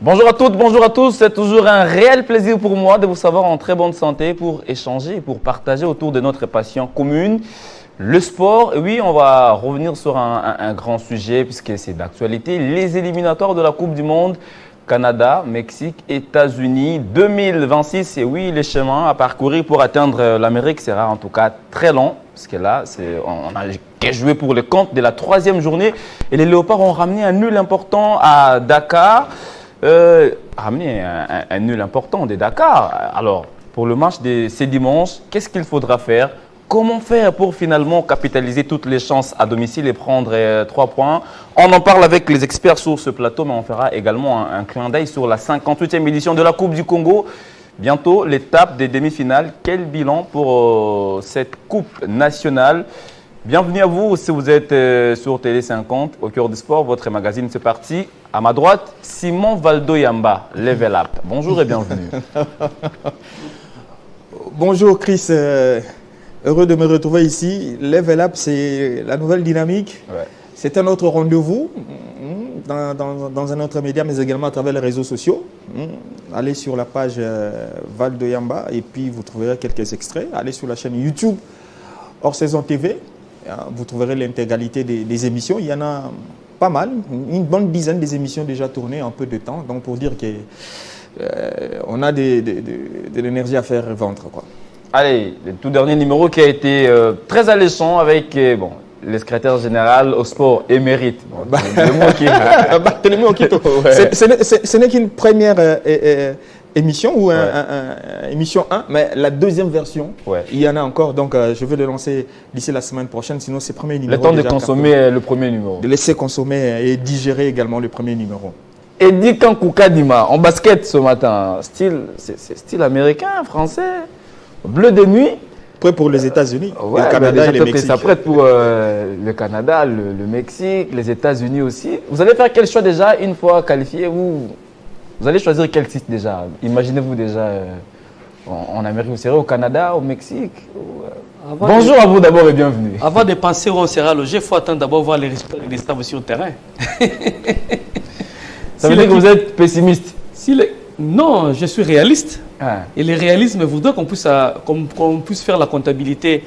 Bonjour à toutes, bonjour à tous. C'est toujours un réel plaisir pour moi de vous savoir en très bonne santé pour échanger et pour partager autour de notre passion commune, le sport. Et oui, on va revenir sur un grand sujet puisque c'est d'actualité. Les éliminatoires de la Coupe du Monde, Canada, Mexique, États-Unis 2026. Et oui, les chemins à parcourir pour atteindre l'Amérique sera en tout cas très long. Parce que là, on a qu'à jouer pour le compte de la troisième journée. Et les Léopards ont ramené un nul important à Dakar. Ramener un nul important de Dakar. Alors, pour le match de ce dimanche, qu'est-ce qu'il faudra faire? Comment faire pour finalement capitaliser toutes les chances à domicile et prendre 3 points? On en parle avec les experts sur ce plateau, mais on fera également un clin d'œil sur la 58e édition de la Coupe du Congo. Bientôt, l'étape des demi-finales. Quel bilan pour cette Coupe nationale? Bienvenue à vous si vous êtes sur Télé 50, au cœur du sport, votre magazine, c'est parti. À ma droite, Simon Valdo-Yamba, Level Up. Bonjour et bienvenue. Bonjour Chris, heureux de me retrouver ici. Level Up, c'est la nouvelle dynamique. Ouais. C'est un autre rendez-vous dans un autre média, mais également à travers les réseaux sociaux. Allez sur la page Valdo-Yamba et puis vous trouverez quelques extraits. Allez sur la chaîne YouTube Hors Saison TV. Vous trouverez l'intégralité des émissions. Il y en a pas mal, une bonne dizaine des émissions déjà tournées en peu de temps. Donc pour dire qu'on a de l'énergie à faire vendre, quoi. Allez, le tout dernier numéro qui a été très alléchant avec le secrétaire général au sport émérite. Ce n'est qu'une première émission ou émission 1, mais la deuxième version, il y en a encore. Donc, je vais le lancer d'ici la semaine prochaine. Sinon, c'est le premier numéro. Le temps de consommer le premier numéro. De laisser consommer et digérer également le premier numéro. Eddie Kankukadima, en basket ce matin, c'est style américain, français, bleu de nuit. Prêt pour les États-Unis, le Canada et le Mexique. Ça prête pour le Canada, le Mexique, les États-Unis aussi. Vous allez faire quel choix déjà une fois qualifié? Vous allez choisir quel site déjà? Imaginez-vous déjà en Amérique, vous serez au Canada, au Mexique? Bonjour à vous d'abord et bienvenue. Avant de penser où on sera logé, il faut attendre d'abord voir les résultats des staffs sur le terrain. Ça veut dire que vous êtes pessimiste? Non, je suis réaliste. Et le réalisme voudrait qu'on puisse faire la comptabilité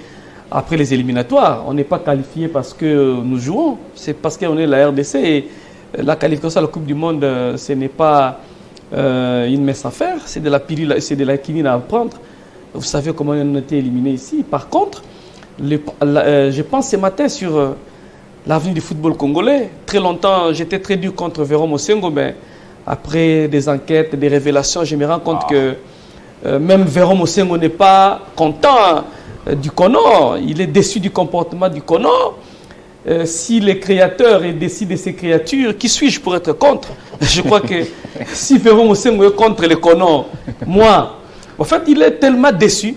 après les éliminatoires. On n'est pas qualifié parce que nous jouons, c'est parce qu'on est la RDC. Et la qualification à la Coupe du Monde, ce n'est pas une mince affaire, c'est de la pilule, c'est de la quinine à prendre. Vous savez comment on a été éliminé ici. Par contre, je pense ce matin sur l'avenir du football congolais. Très longtemps, j'étais très dur contre Véron Mosengo, mais après des enquêtes, des révélations, je me rends compte que même Véron Mosengo n'est pas content du Kono. Il est déçu du comportement du Kono. Si les créateurs est déçu de ces créatures, qui suis-je pour être contre? Je crois que si Véron Mosengo est contre les Kono, moi, en fait, il est tellement déçu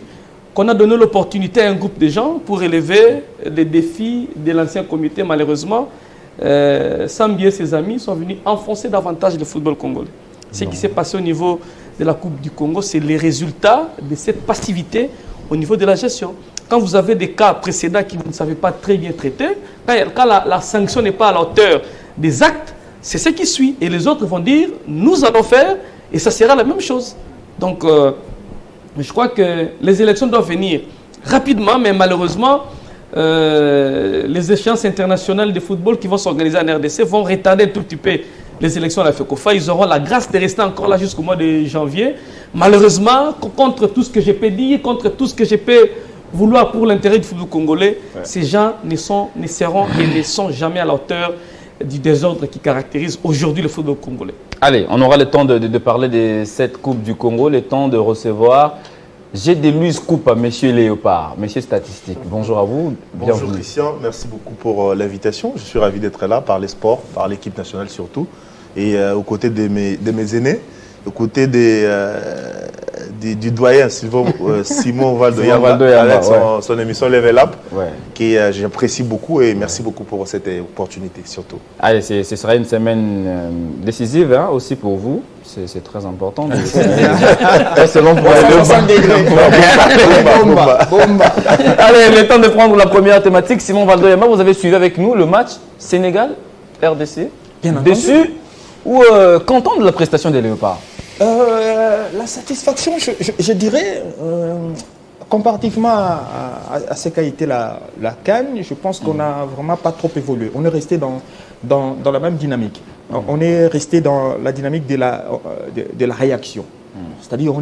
qu'on a donné l'opportunité à un groupe de gens pour relever les défis de l'ancien comité. Malheureusement, Sambi et ses amis sont venus enfoncer davantage le football congolais. Ce qui s'est passé au niveau de la Coupe du Congo, c'est les résultats de cette passivité au niveau de la gestion. Quand vous avez des cas précédents qui vous ne savez pas très bien traiter, quand la sanction n'est pas à la hauteur des actes, c'est ce qui suit. Et les autres vont dire, nous allons faire, et ça sera la même chose. Donc, je crois que les élections doivent venir rapidement, mais malheureusement, les échéances internationales de football qui vont s'organiser en RDC vont retarder un tout petit peu les élections à la FECOFA. Ils auront la grâce de rester encore là jusqu'au mois de janvier. Malheureusement, contre tout ce que je peux dire, contre tout ce que je peux vouloir pour l'intérêt du football congolais, ces gens ne seront et ne sont jamais à la hauteur du désordre qui caractérise aujourd'hui le football congolais. Allez, on aura le temps de parler de cette Coupe du Congo, le temps de recevoir Gédéluise Coupe à Monsieur Léopard, Monsieur Statistique. Bonjour à vous. Bonjour bienvenue. Christian, merci beaucoup pour l'invitation. Je suis ravi d'être là par les sports, par l'équipe nationale surtout, et aux côtés de mes aînés, aux côtés du doyen Simon Valdo-Yamba avec son émission Level Up, qui j'apprécie beaucoup et merci beaucoup pour cette opportunité surtout. Allez, ce sera une semaine décisive aussi pour vous. C'est très important. Selon pour Allez, le temps de prendre la première thématique. Simon Valdo-Yamba, vous avez suivi avec nous le match Sénégal-RDC. Déçu ou content de la prestation des Léopards? La satisfaction, je dirais, comparativement à ce qu'a été la CAN, je pense qu'on n'a vraiment pas trop évolué. On est resté dans la même dynamique. On est resté dans la dynamique de la réaction. C'est-à-dire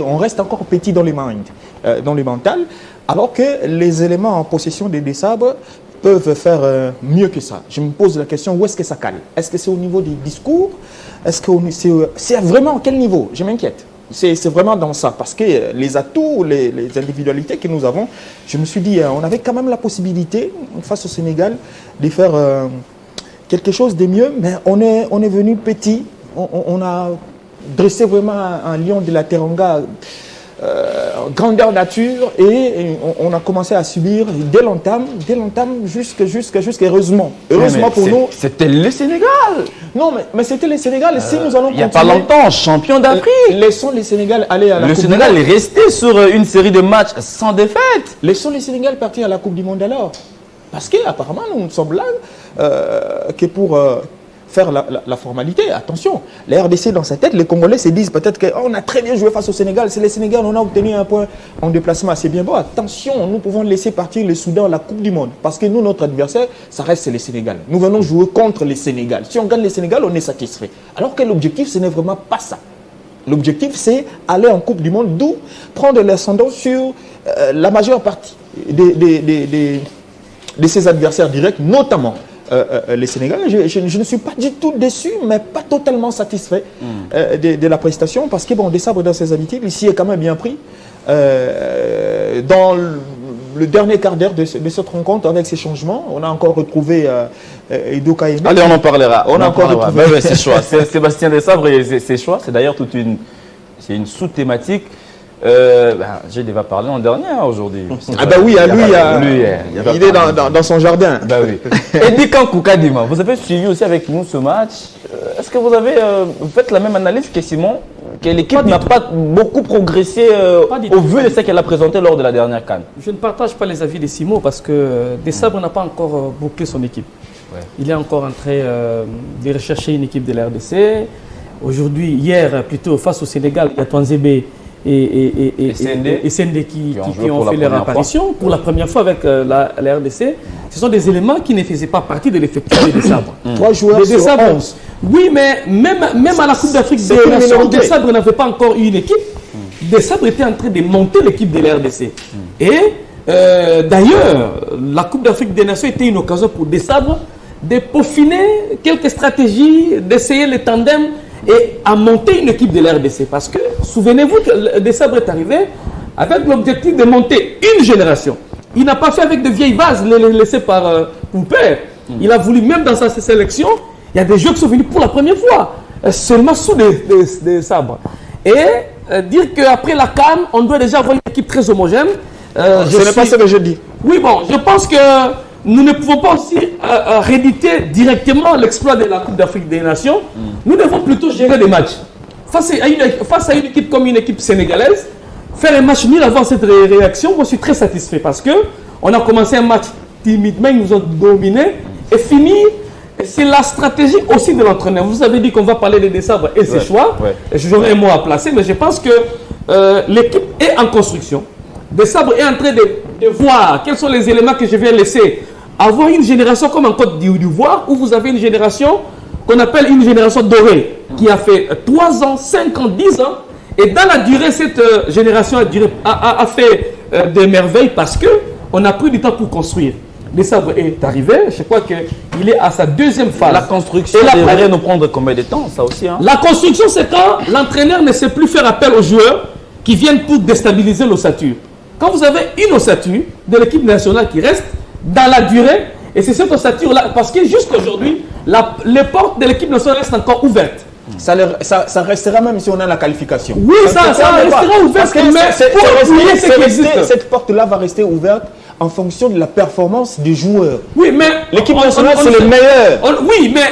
on reste encore petit dans les mentales, alors que les éléments en possession des sabres peuvent faire mieux que ça. Je me pose la question, où est-ce que ça cale? Est-ce que c'est au niveau des discours? Est-ce que c'est vraiment à quel niveau? Je m'inquiète. C'est vraiment dans ça, parce que les atouts, les individualités que nous avons, je me suis dit, on avait quand même la possibilité, face au Sénégal, de faire quelque chose de mieux, mais on est venu petit, on a dressé vraiment un lion de la Teranga, grandeur nature, et on a commencé à subir dès l'entame, jusqu'à heureusement pour nous. C'était le Sénégal. Non, mais c'était le Sénégal. Si nous allons il n'y a pas longtemps, champion d'Afrique. Laissons les Sénégal aller à la Coupe du Monde. Le Sénégal est resté sur une série de matchs sans défaite. Laissons les Sénégal partir à la Coupe du Monde alors. Parce qu'apparemment, nous sommes là que pour faire la formalité. Attention, les RDC dans sa tête, les Congolais se disent peut-être qu'on a très bien joué face au Sénégal. C'est le Sénégal, on a obtenu un point en déplacement. C'est bien beau. Attention, nous pouvons laisser partir le Soudan à la Coupe du Monde. Parce que nous, notre adversaire, ça reste le Sénégal. Nous venons jouer contre le Sénégal. Si on gagne le Sénégal, on est satisfait. Alors que l'objectif, ce n'est vraiment pas ça. L'objectif, c'est aller en Coupe du Monde, d'où prendre l'ascendant sur la majeure partie de ses adversaires directs, notamment les Sénégalais. Je ne suis pas du tout déçu, mais pas totalement satisfait de la prestation, parce que bon, des sabres dans ses habitudes, ici est quand même bien pris. Dans le dernier quart d'heure de cette rencontre, avec ces changements, on a encore retrouvé Edo Kaïmé. Allez, on en parlera. On a encore retrouvé ses choix. Sébastien Desabre et ses choix, c'est d'ailleurs c'est une sous-thématique. J'ai déjà parlé en dernier aujourd'hui. Ah bah oui, il est dans son jardin. Bah oui. Eddy Kankou Kadima, vous avez suivi aussi avec nous ce match. Est-ce que vous faites la même analyse que Simon, que l'équipe n'a pas beaucoup progressé au vu de ce qu'elle a présenté lors de la dernière CAN? Je ne partage pas les avis de Simon parce que Desabre n'a pas encore bouclé son équipe. Ouais. Il est encore en train de rechercher une équipe de la RDC. Aujourd'hui, hier, plutôt face au Sénégal, il y a Twanzebe et Sende qui ont fait leur apparition pour la première fois avec la RDC. Ce sont des éléments qui ne faisaient pas partie de l'effectif des Sabres. 3 joueurs sur 11. Oui, mais même à la Coupe d'Afrique des Nations, des Sabres n'avaient pas encore eu une équipe. Des Sabres étaient en train de monter l'équipe de la RDC. Et d'ailleurs, la Coupe d'Afrique des Nations était une occasion pour des Sabres de peaufiner quelques stratégies, d'essayer les tandems et à monter une équipe de l'RDC. Parce que, souvenez-vous que Desabre est arrivé avec l'objectif de monter une génération. Il n'a pas fait avec de vieilles vases laissées par Poupert. Il a voulu, même dans sa sélection, il y a des joueurs qui sont venus pour la première fois, seulement sous des sabres. Et dire qu'après la CAN, on doit déjà avoir une équipe très homogène. Ce n'est pas ce que je dis. Oui, bon, je pense que nous ne pouvons pas aussi rééditer directement l'exploit de la Coupe d'Afrique des Nations. Nous devons plutôt gérer des matchs. Face à une équipe comme une équipe sénégalaise, faire un match nul avant cette réaction, moi je suis très satisfait parce qu'on a commencé un match timidement, ils nous ont dominés et fini. C'est la stratégie aussi de l'entraîneur. Vous avez dit qu'on va parler des Desabre et ses choix. J'aurais un mot à placer, mais je pense que l'équipe est en construction. Desabre est en train de voir quels sont les éléments que je vais laisser. Avoir une génération comme en Côte d'Ivoire, où vous avez une génération qu'on appelle une génération dorée, qui a fait 3 ans, 5 ans, 10 ans. Et dans la durée, cette génération a fait des merveilles parce qu'on a pris du temps pour construire. Desabre est arrivé, je crois qu'il est à sa 2e phase. La construction devrait nous prendre combien de temps, ça aussi, hein? La construction, c'est quand l'entraîneur ne sait plus faire appel aux joueurs qui viennent pour déstabiliser l'ossature. Quand vous avez une ossature de l'équipe nationale qui reste dans la durée, et c'est cette ossature-là, parce que jusqu'aujourd'hui, les portes de l'équipe nationale restent encore ouvertes. Ça restera même si on a la qualification. Oui, ça restera ouvert. Cette porte-là va rester ouverte en fonction de la performance des joueurs. Oui, mais l'équipe nationale, c'est le meilleur. Oui, mais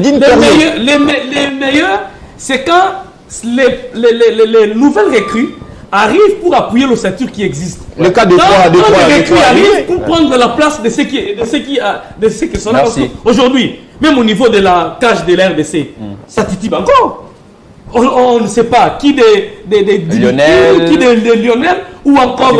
les meilleurs, c'est quand les nouvelles recrues arrive pour appuyer l'ossature qui existe. Le cas des trois, les recrues arrivent pour prendre la place de ceux qui sont là. Aujourd'hui, même au niveau de la cage de la RDC, ça titille encore. On ne sait pas qui des Lionel, qui des Lionel ou encore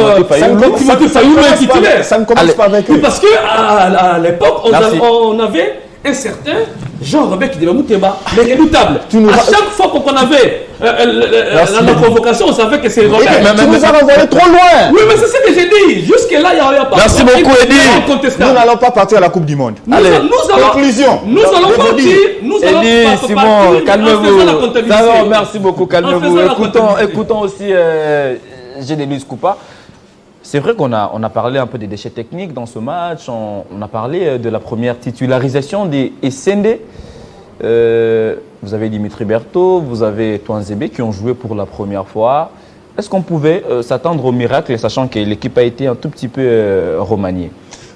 Timothée Fayou est titulaire. Ça ne commence pas avec eux. Parce qu'à l'époque, on avait un certain Jean-Robert Kideba-Mouteba, les redoutables. À chaque fois qu'on avait la convocation, on savait que c'est Robert. Tu nous as renvoyé trop loin. Oui, mais c'est ce que j'ai dit. Jusque-là, il n'y a pas. Merci beaucoup, Eddy. Nous n'allons pas partir à la Coupe du Monde. Allez, conclusion. Nous allons partir. Eddy, Simon, calmez-vous. Merci beaucoup, calmez-vous. Écoutons aussi Génélis Koupa. C'est vrai qu'on a parlé un peu des déchets techniques dans ce match. On a parlé de la première titularisation des Essende. Vous avez Dimitri Berthaud, vous avez Touanzebe qui ont joué pour la première fois. Est-ce qu'on pouvait s'attendre au miracle, sachant que l'équipe a été un tout petit peu remaniée?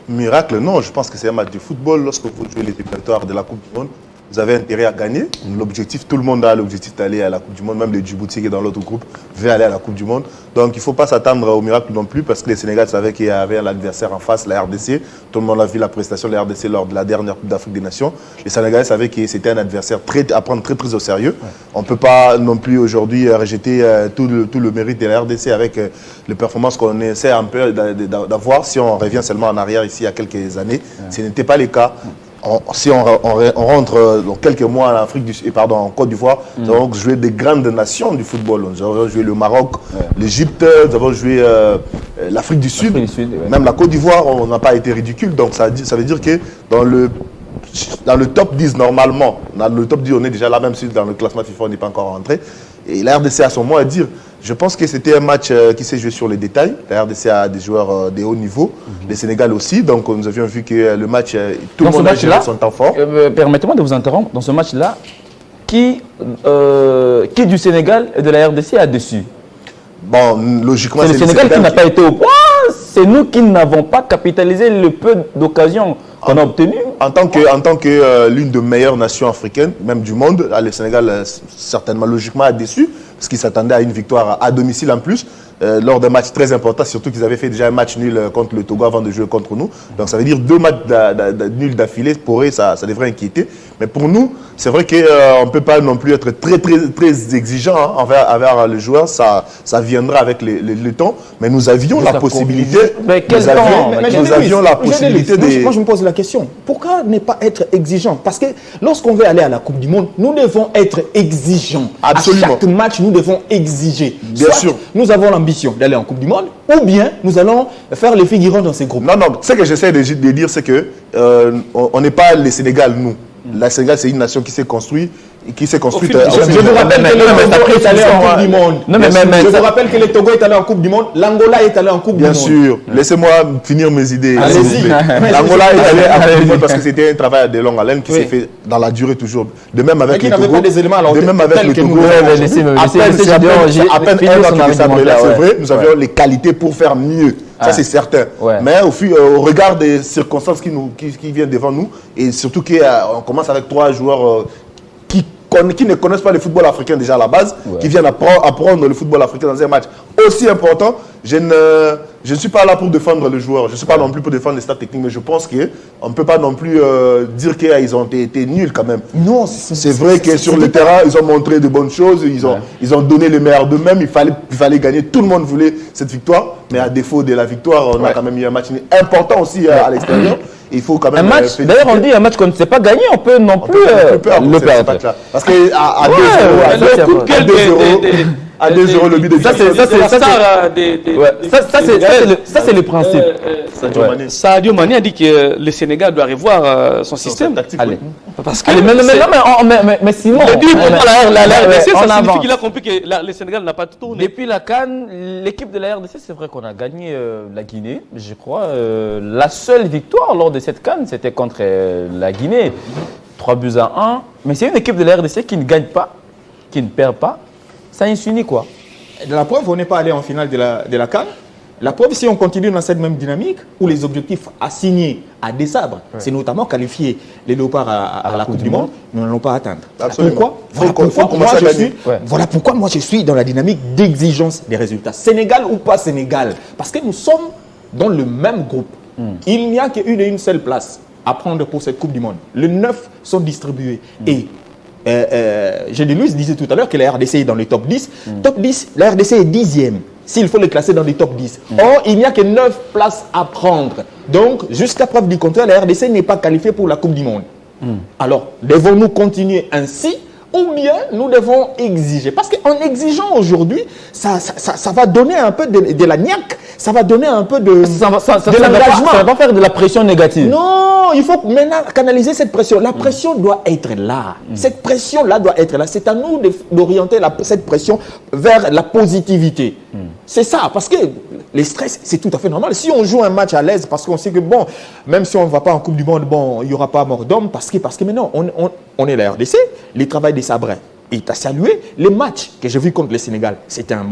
Miracle, non. Je pense que c'est un match de football. Lorsque vous jouez les éliminatoires de la Coupe du Monde, vous avez intérêt à gagner. L'objectif, tout le monde a l'objectif d'aller à la Coupe du Monde. Même les Djibouti qui est dans l'autre groupe veut aller à la Coupe du Monde. Donc il ne faut pas s'attendre au miracle non plus parce que les Sénégal savaient qu'il y avait l'adversaire en face, la RDC. Tout le monde a vu la prestation de la RDC lors de la dernière Coupe d'Afrique des Nations. Les Sénégalais savaient que c'était un adversaire à prendre très au sérieux. Ouais. On ne peut pas non plus aujourd'hui rejeter tout le mérite de la RDC avec les performances qu'on essaie un peu d'avoir. Si on revient seulement en arrière ici il y a quelques années, ce n'était pas le cas. Si on rentre dans quelques mois en Côte d'Ivoire, nous avons joué des grandes nations du football. Nous avons joué le Maroc, l'Égypte, nous avons joué l'Afrique du Sud. Même la Côte d'Ivoire, on n'a pas été ridicule. Donc ça veut dire que dans le top 10 normalement, dans le top 10 on est déjà là, même si dans le classement FIFA on n'est pas encore rentré. Et la RDC a son mot à dire. Je pense que c'était un match qui s'est joué sur les détails. La RDC a des joueurs de haut niveau, le Sénégal aussi. Donc nous avions vu que le match, tout le monde a géré son temps fort. Permettez-moi de vous interrompre. Dans ce match-là, qui du Sénégal et de la RDC a dessus? Bon, logiquement, c'est le Sénégal qui n'a pas été au point. C'est nous qui n'avons pas capitalisé le peu d'occasions qu'on a obtenues. En tant que l'une des meilleures nations africaines, même du monde, le Sénégal certainement logiquement a déçu, parce qu'ils s'attendaient à une victoire à domicile en plus, lors d'un match très important, surtout qu'ils avaient fait déjà un match nul contre le Togo avant de jouer contre nous. Donc ça veut dire 2 matchs nuls d'affilée, pour eux ça devrait inquiéter. Mais pour nous, c'est vrai qu'on ne peut pas non plus être très exigeant envers les joueurs, ça viendra avec le temps, mais nous avions la possibilité. Mais quel temps? Nous avions la possibilité de... Moi je me pose la question, pourquoi ne pas être exigeant? Parce que lorsqu'on veut aller à la Coupe du Monde, nous devons être exigeants. Absolument. À chaque match, nous devons exiger. Bien sûr. Nous avons l'ambition d'aller en Coupe du Monde, ou bien nous allons faire les figurants dans ces groupes. Non, ce que j'essaie de dire, c'est que on n'est pas les Sénégal, nous. La Sénégal, c'est une nation qui s'est construite. Je vous rappelle que le Togo est allé en Coupe du Monde. Je vous rappelle que le Togo est allé en Coupe du Monde. L'Angola est allé en Coupe du Monde. Bien sûr. Laissez-moi finir mes idées. Allez-y. L'Angola est allé en Coupe du Monde parce que c'était un travail de longue haleine qui s'est fait dans la durée toujours. De même avec le Togo. De même avec le Togo. À peine un an qui s'est là, c'est vrai. Nous avions les qualités pour faire mieux. Ça, c'est certain. Ouais. Mais au regard des circonstances qui viennent devant nous, et surtout qu'on commence avec 3 joueurs qui ne connaissent pas le football africain déjà à la base, qui viennent apprendre le football africain dans un match aussi important, je ne suis pas là pour défendre le joueur, je ne suis pas non plus pour défendre les stats techniques, mais je pense qu'on ne peut pas non plus dire qu'ils ont été nuls quand même. Non, c'est vrai que sur le terrain, ils ont montré de bonnes choses, ils ont donné le meilleur d'eux-mêmes, il fallait gagner, tout le monde voulait cette victoire, mais à défaut de la victoire, on a quand même eu un match important aussi à l'extérieur. Il faut quand même un match, d'ailleurs on dit un match qu'on ne sait pas gagner, on peut non plus le perdre. Parce qu'à 2-0, à 2-0 le but de ça c'est le principe. Sadio Mané a dit que le Sénégal doit revoir son système. Allez. Parce que mais sinon, ça signifie qu'il a compris que le Sénégal n'a pas tourné. Depuis la CAN, l'équipe de la RDC, c'est vrai qu'on a gagné la Guinée, je crois. La seule victoire lors de cette CAN, c'était contre la Guinée. 3-1. Mais c'est une équipe de la RDC qui ne gagne pas, qui ne perd pas. Ça insinue quoi? De la preuve, on n'est pas allé en finale de la CAN. La preuve, si on continue dans cette même dynamique, où les objectifs assignés à des sabres, c'est notamment qualifier les Léopards à la Coupe du Monde, nous n'allons pas atteindre. Absolument. Voilà pourquoi moi je suis dans la dynamique d'exigence des résultats. Sénégal ou pas Sénégal. Parce que nous sommes dans le même groupe. Il n'y a qu'une et une seule place à prendre pour cette Coupe du Monde. Les 9 sont distribués. Et Gédéluis disait tout à l'heure que la RDC est dans le top 10. Top 10, la RDC est 10e. S'il faut les classer dans les top 10. Or, il n'y a que 9 places à prendre. Donc, jusqu'à preuve du contraire, la RDC n'est pas qualifiée pour la Coupe du Monde. Alors, devons-nous continuer ainsi ou bien nous devons exiger? Parce qu'en exigeant aujourd'hui, ça va donner un peu de la niaque, ça va donner un peu de l'engagement. Ça ne va pas faire de la pression négative. Non, il faut maintenant canaliser cette pression. La pression doit être là. Cette pression-là doit être là. C'est à nous d'orienter cette pression vers la positivité. C'est ça, parce que les stress, c'est tout à fait normal. Si on joue un match à l'aise, parce qu'on sait que, bon, même si on ne va pas en Coupe du Monde, bon, il n'y aura pas mort d'homme, parce que maintenant, on est la RDC, le travail des sabrins est à saluer. Les matchs que j'ai vus contre le Sénégal, c'était un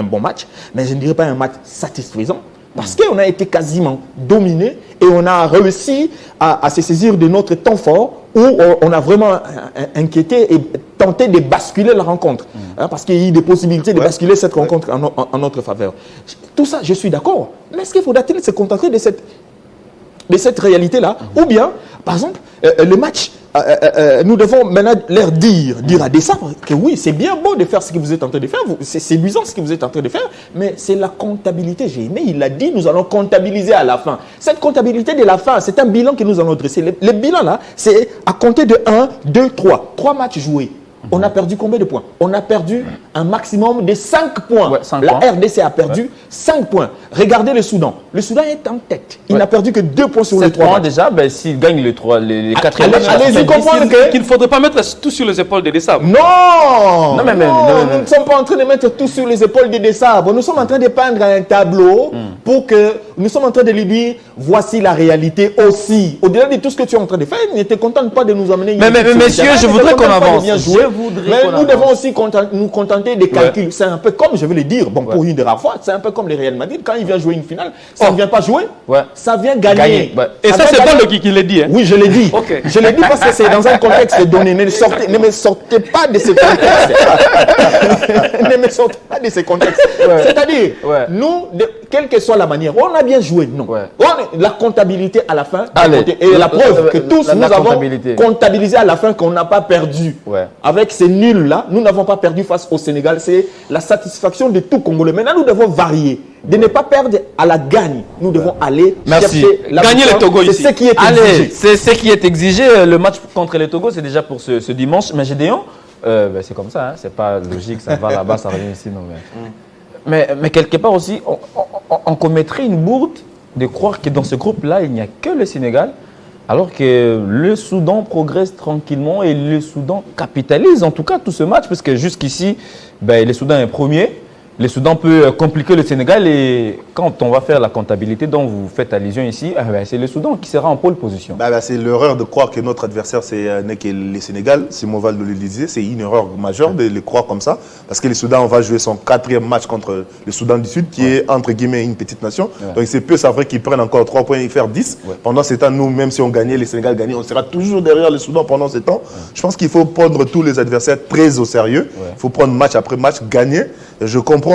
bon match, mais je ne dirais pas un match satisfaisant, parce qu'on a été quasiment dominé et on a réussi à se saisir de notre temps fort où on a vraiment inquiété et tenté de basculer la rencontre. Parce qu'il y a eu des possibilités de basculer cette rencontre en notre faveur. Tout ça, je suis d'accord. Mais est-ce qu'il faudra-t-il se contenter de cette réalité-là? Ou bien, par exemple, le match, nous devons maintenant leur dire à des sabres que oui, c'est bien beau de faire ce que vous êtes en train de faire, c'est séduisant ce que vous êtes en train de faire, mais c'est la comptabilité. J'ai aimé, il l'a dit, nous allons comptabiliser à la fin. Cette comptabilité de la fin, c'est un bilan que nous allons dresser. Le bilan là, c'est à compter de 1, 2, 3. 3 matchs joués. On a perdu combien de points? On a perdu un maximum de 5 points. Ouais, 5 la points. RDC a perdu 5 points. Regardez le Soudan. Le Soudan est en tête. Il n'a perdu que 2 points sur les 3 points matchs. déjà, s'il gagne les 4 matchs. Allez-y comprendre Qu'il ne faudrait pas mettre tout sur les épaules des Dessabres. Non, Non, mais nous ne sommes pas en train de mettre tout sur les épaules des sabres. Nous sommes en train de peindre un tableau pour que nous sommes en train de lui dire voici la réalité aussi. Au-delà de tout ce que tu es en train de faire, ne te contente pas de nous emmener. Mais messieurs, je voudrais qu'on avance. Mais nous devons aussi nous contenter des calculs. C'est un peu comme, je vais le dire, bon, pour une des rares fois, c'est un peu comme le Real Madrid. Quand il vient jouer une finale, ça ne vient pas jouer, ça vient gagner. Et ça, c'est pas le qui l'a dit. Hein? Oui, je l'ai dit. Okay. Je l'ai dit parce que c'est dans un contexte donné. Ne me sortez pas de ce contexte. Ne me sortez pas de ce contexte. C'est-à-dire, nous, quelle que soit la manière, on a bien joué, non. La comptabilité à la fin, et la preuve que tous nous avons comptabilisé à la fin qu'on n'a pas perdu. Avec ces nuls-là, nous n'avons pas perdu face au Sénégal. C'est la satisfaction de tout Congolais. Maintenant, nous devons varier. De ne pas perdre à la gagne. Nous devons aller chercher la gagner le Togo ici. C'est ce qui est exigé. C'est ce qui est exigé. Le match contre le Togo, c'est déjà pour ce dimanche. Mais Gédéon, c'est comme ça. Hein. C'est pas logique. Ça va là-bas, ça revient ici. Non, mais quelque part aussi, on commettrait une bourde de croire que dans ce groupe-là, il n'y a que le Sénégal. Alors que le Soudan progresse tranquillement et le Soudan capitalise en tout cas tout ce match, parce que jusqu'ici, le Soudan est premier. Le Soudan peut compliquer le Sénégal et quand on va faire la comptabilité dont vous faites allusion ici, c'est le Soudan qui sera en pole position. C'est l'erreur de croire que notre adversaire n'est que le Sénégal. Simon Val le disait, c'est une erreur majeure de le croire comme ça. Parce que le Soudan va jouer son 4e match contre le Soudan du Sud, qui est entre guillemets une petite nation. Donc c'est peu, ça vrai qu'ils prennent encore 3 points et faire 10. Pendant ce temps, nous, même si on gagnait, le Sénégal gagnait, on sera toujours derrière le Soudan pendant ce temps. Je pense qu'il faut prendre tous les adversaires très au sérieux. Il faut prendre match après match, gagner. Je comprends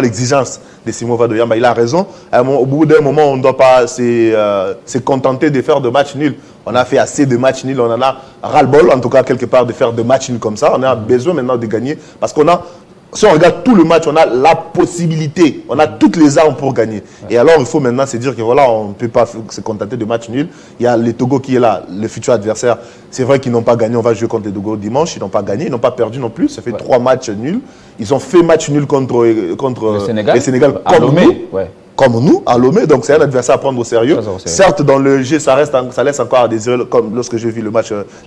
l'exigence de Simon Vadoyama. Il a raison. Au bout d'un moment, on ne doit pas se contenter de faire de matchs nuls. On a fait assez de matchs nuls. On en a ras-le-bol, en tout cas, quelque part, de faire de matchs nuls comme ça. On a besoin maintenant de gagner. Parce qu'on a, si on regarde tout le match, on a la possibilité. On a toutes les armes pour gagner. Et alors, il faut maintenant se dire que voilà, on ne peut pas se contenter de matchs nuls. Il y a le Togo qui est là, le futur adversaire. C'est vrai qu'ils n'ont pas gagné. On va jouer contre le Togo dimanche. Ils n'ont pas gagné. Ils n'ont pas perdu non plus. Ça fait 3 matchs nuls. Ils ont fait match nul contre le Sénégal comme nous, à Lomé. Donc, c'est un adversaire à prendre au sérieux. Certes, dans le jeu, ça laisse encore à désirer, comme lorsque j'ai vu le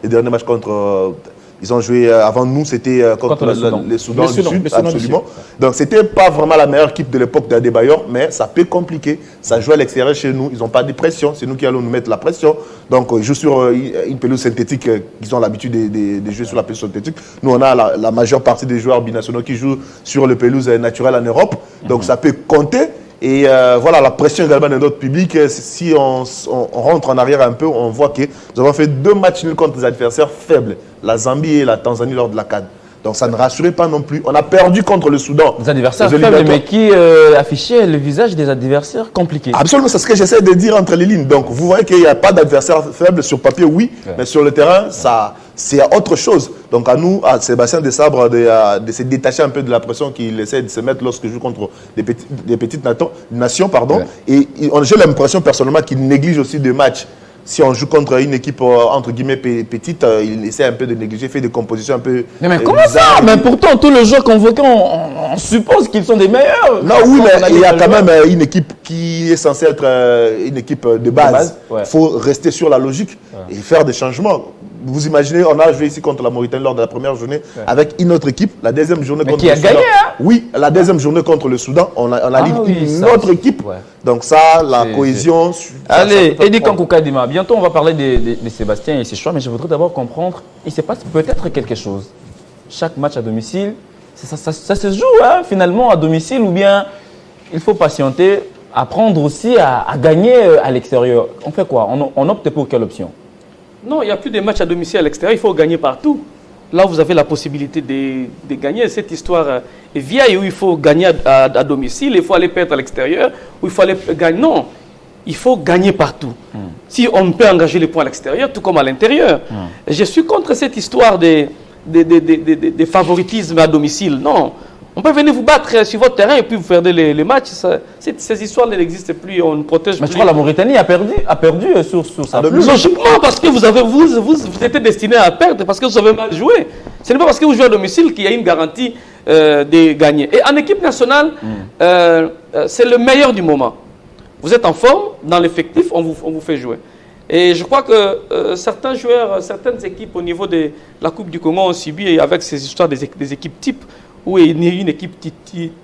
dernier match contre Ils ont joué avant nous, c'était contre les Soudans du Sud, absolument. Donc, ce n'était pas vraiment la meilleure équipe de l'époque d'Adebayor, mais ça peut compliquer. Ça joue à l'extérieur chez nous. Ils n'ont pas de pression. C'est nous qui allons nous mettre la pression. Donc, ils jouent sur une pelouse synthétique. Ils ont l'habitude de jouer sur la pelouse synthétique. Nous, on a la majeure partie des joueurs binationaux qui jouent sur les pelouses naturelles en Europe. Donc, ça peut compter. Et voilà, la pression également de notre public. Si on rentre en arrière un peu, on voit que nous avons fait 2 matchs nuls contre des adversaires faibles, la Zambie et la Tanzanie lors de la CAN. Donc ça ne rassurait pas non plus. On a perdu contre le Soudan. Des adversaires faibles, mais qui affichaient le visage des adversaires compliqués. Absolument, c'est ce que j'essaie de dire entre les lignes. Donc vous voyez qu'il n'y a pas d'adversaire faible sur papier, oui, mais sur le terrain, c'est autre chose. Donc à nous, à Sébastien Desabre, de se détacher un peu de la pression qu'il essaie de se mettre lorsque je joue contre des petites nations. Et j'ai l'impression personnellement qu'il néglige aussi des matchs. Si on joue contre une équipe entre guillemets petite, il essaie un peu de négliger, fait des compositions un peu. Mais comment ça? Mais pourtant, tous les joueurs convoqués, on suppose qu'ils sont des meilleurs. Non, oui, mais il y a quand même une équipe qui est censée être une équipe de base. Il faut rester sur la logique et faire des changements. Vous imaginez, on a joué ici contre la Mauritanie lors de la première journée avec une autre équipe. La deuxième journée contre le Soudan. Qui a gagné, hein? Oui, la deuxième journée contre le Soudan, on a une autre équipe. Donc ça, la cohésion... Allez, Eddie Kankoukadima, bientôt on va parler de Sébastien et ses choix, mais je voudrais d'abord comprendre, il se passe peut-être quelque chose. Chaque match à domicile, ça se joue hein, finalement à domicile, ou bien il faut patienter, apprendre aussi à gagner à l'extérieur. On fait quoi? On opte pour quelle option? Non, il n'y a plus de matchs à domicile à l'extérieur, il faut gagner partout. Là, vous avez la possibilité de gagner. Cette histoire est vieille où il faut gagner à domicile, il faut aller perdre à l'extérieur, où il faut aller gagner. Non, il faut gagner partout. Si on peut engager les points à l'extérieur, tout comme à l'intérieur. Je suis contre cette histoire de favoritisme à domicile. Non. On peut venir vous battre sur votre terrain et puis vous perdez les matchs. Ces histoires n'existent plus, on ne protège plus. Mais je crois que la Mauritanie a perdu sur sa pelouse. Logiquement, parce que vous êtes destiné à perdre, parce que vous avez mal joué. Ce n'est pas parce que vous jouez à domicile qu'il y a une garantie de gagner. Et en équipe nationale, c'est le meilleur du moment. Vous êtes en forme, dans l'effectif, on vous fait jouer. Et je crois que certains joueurs, certaines équipes au niveau de la Coupe du Congo ont subi avec ces histoires des équipes types, où il y a une équipe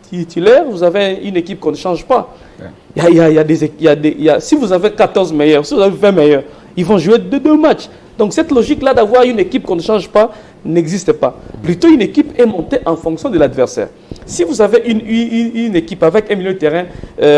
titulaire, vous avez une équipe qu'on ne change pas. Si vous avez 14 meilleurs, si vous avez 20 meilleurs, ils vont jouer 2 matchs. Donc cette logique-là d'avoir une équipe qu'on ne change pas n'existe pas. Plutôt une équipe est montée en fonction de l'adversaire. Si vous avez une équipe avec un milieu de terrain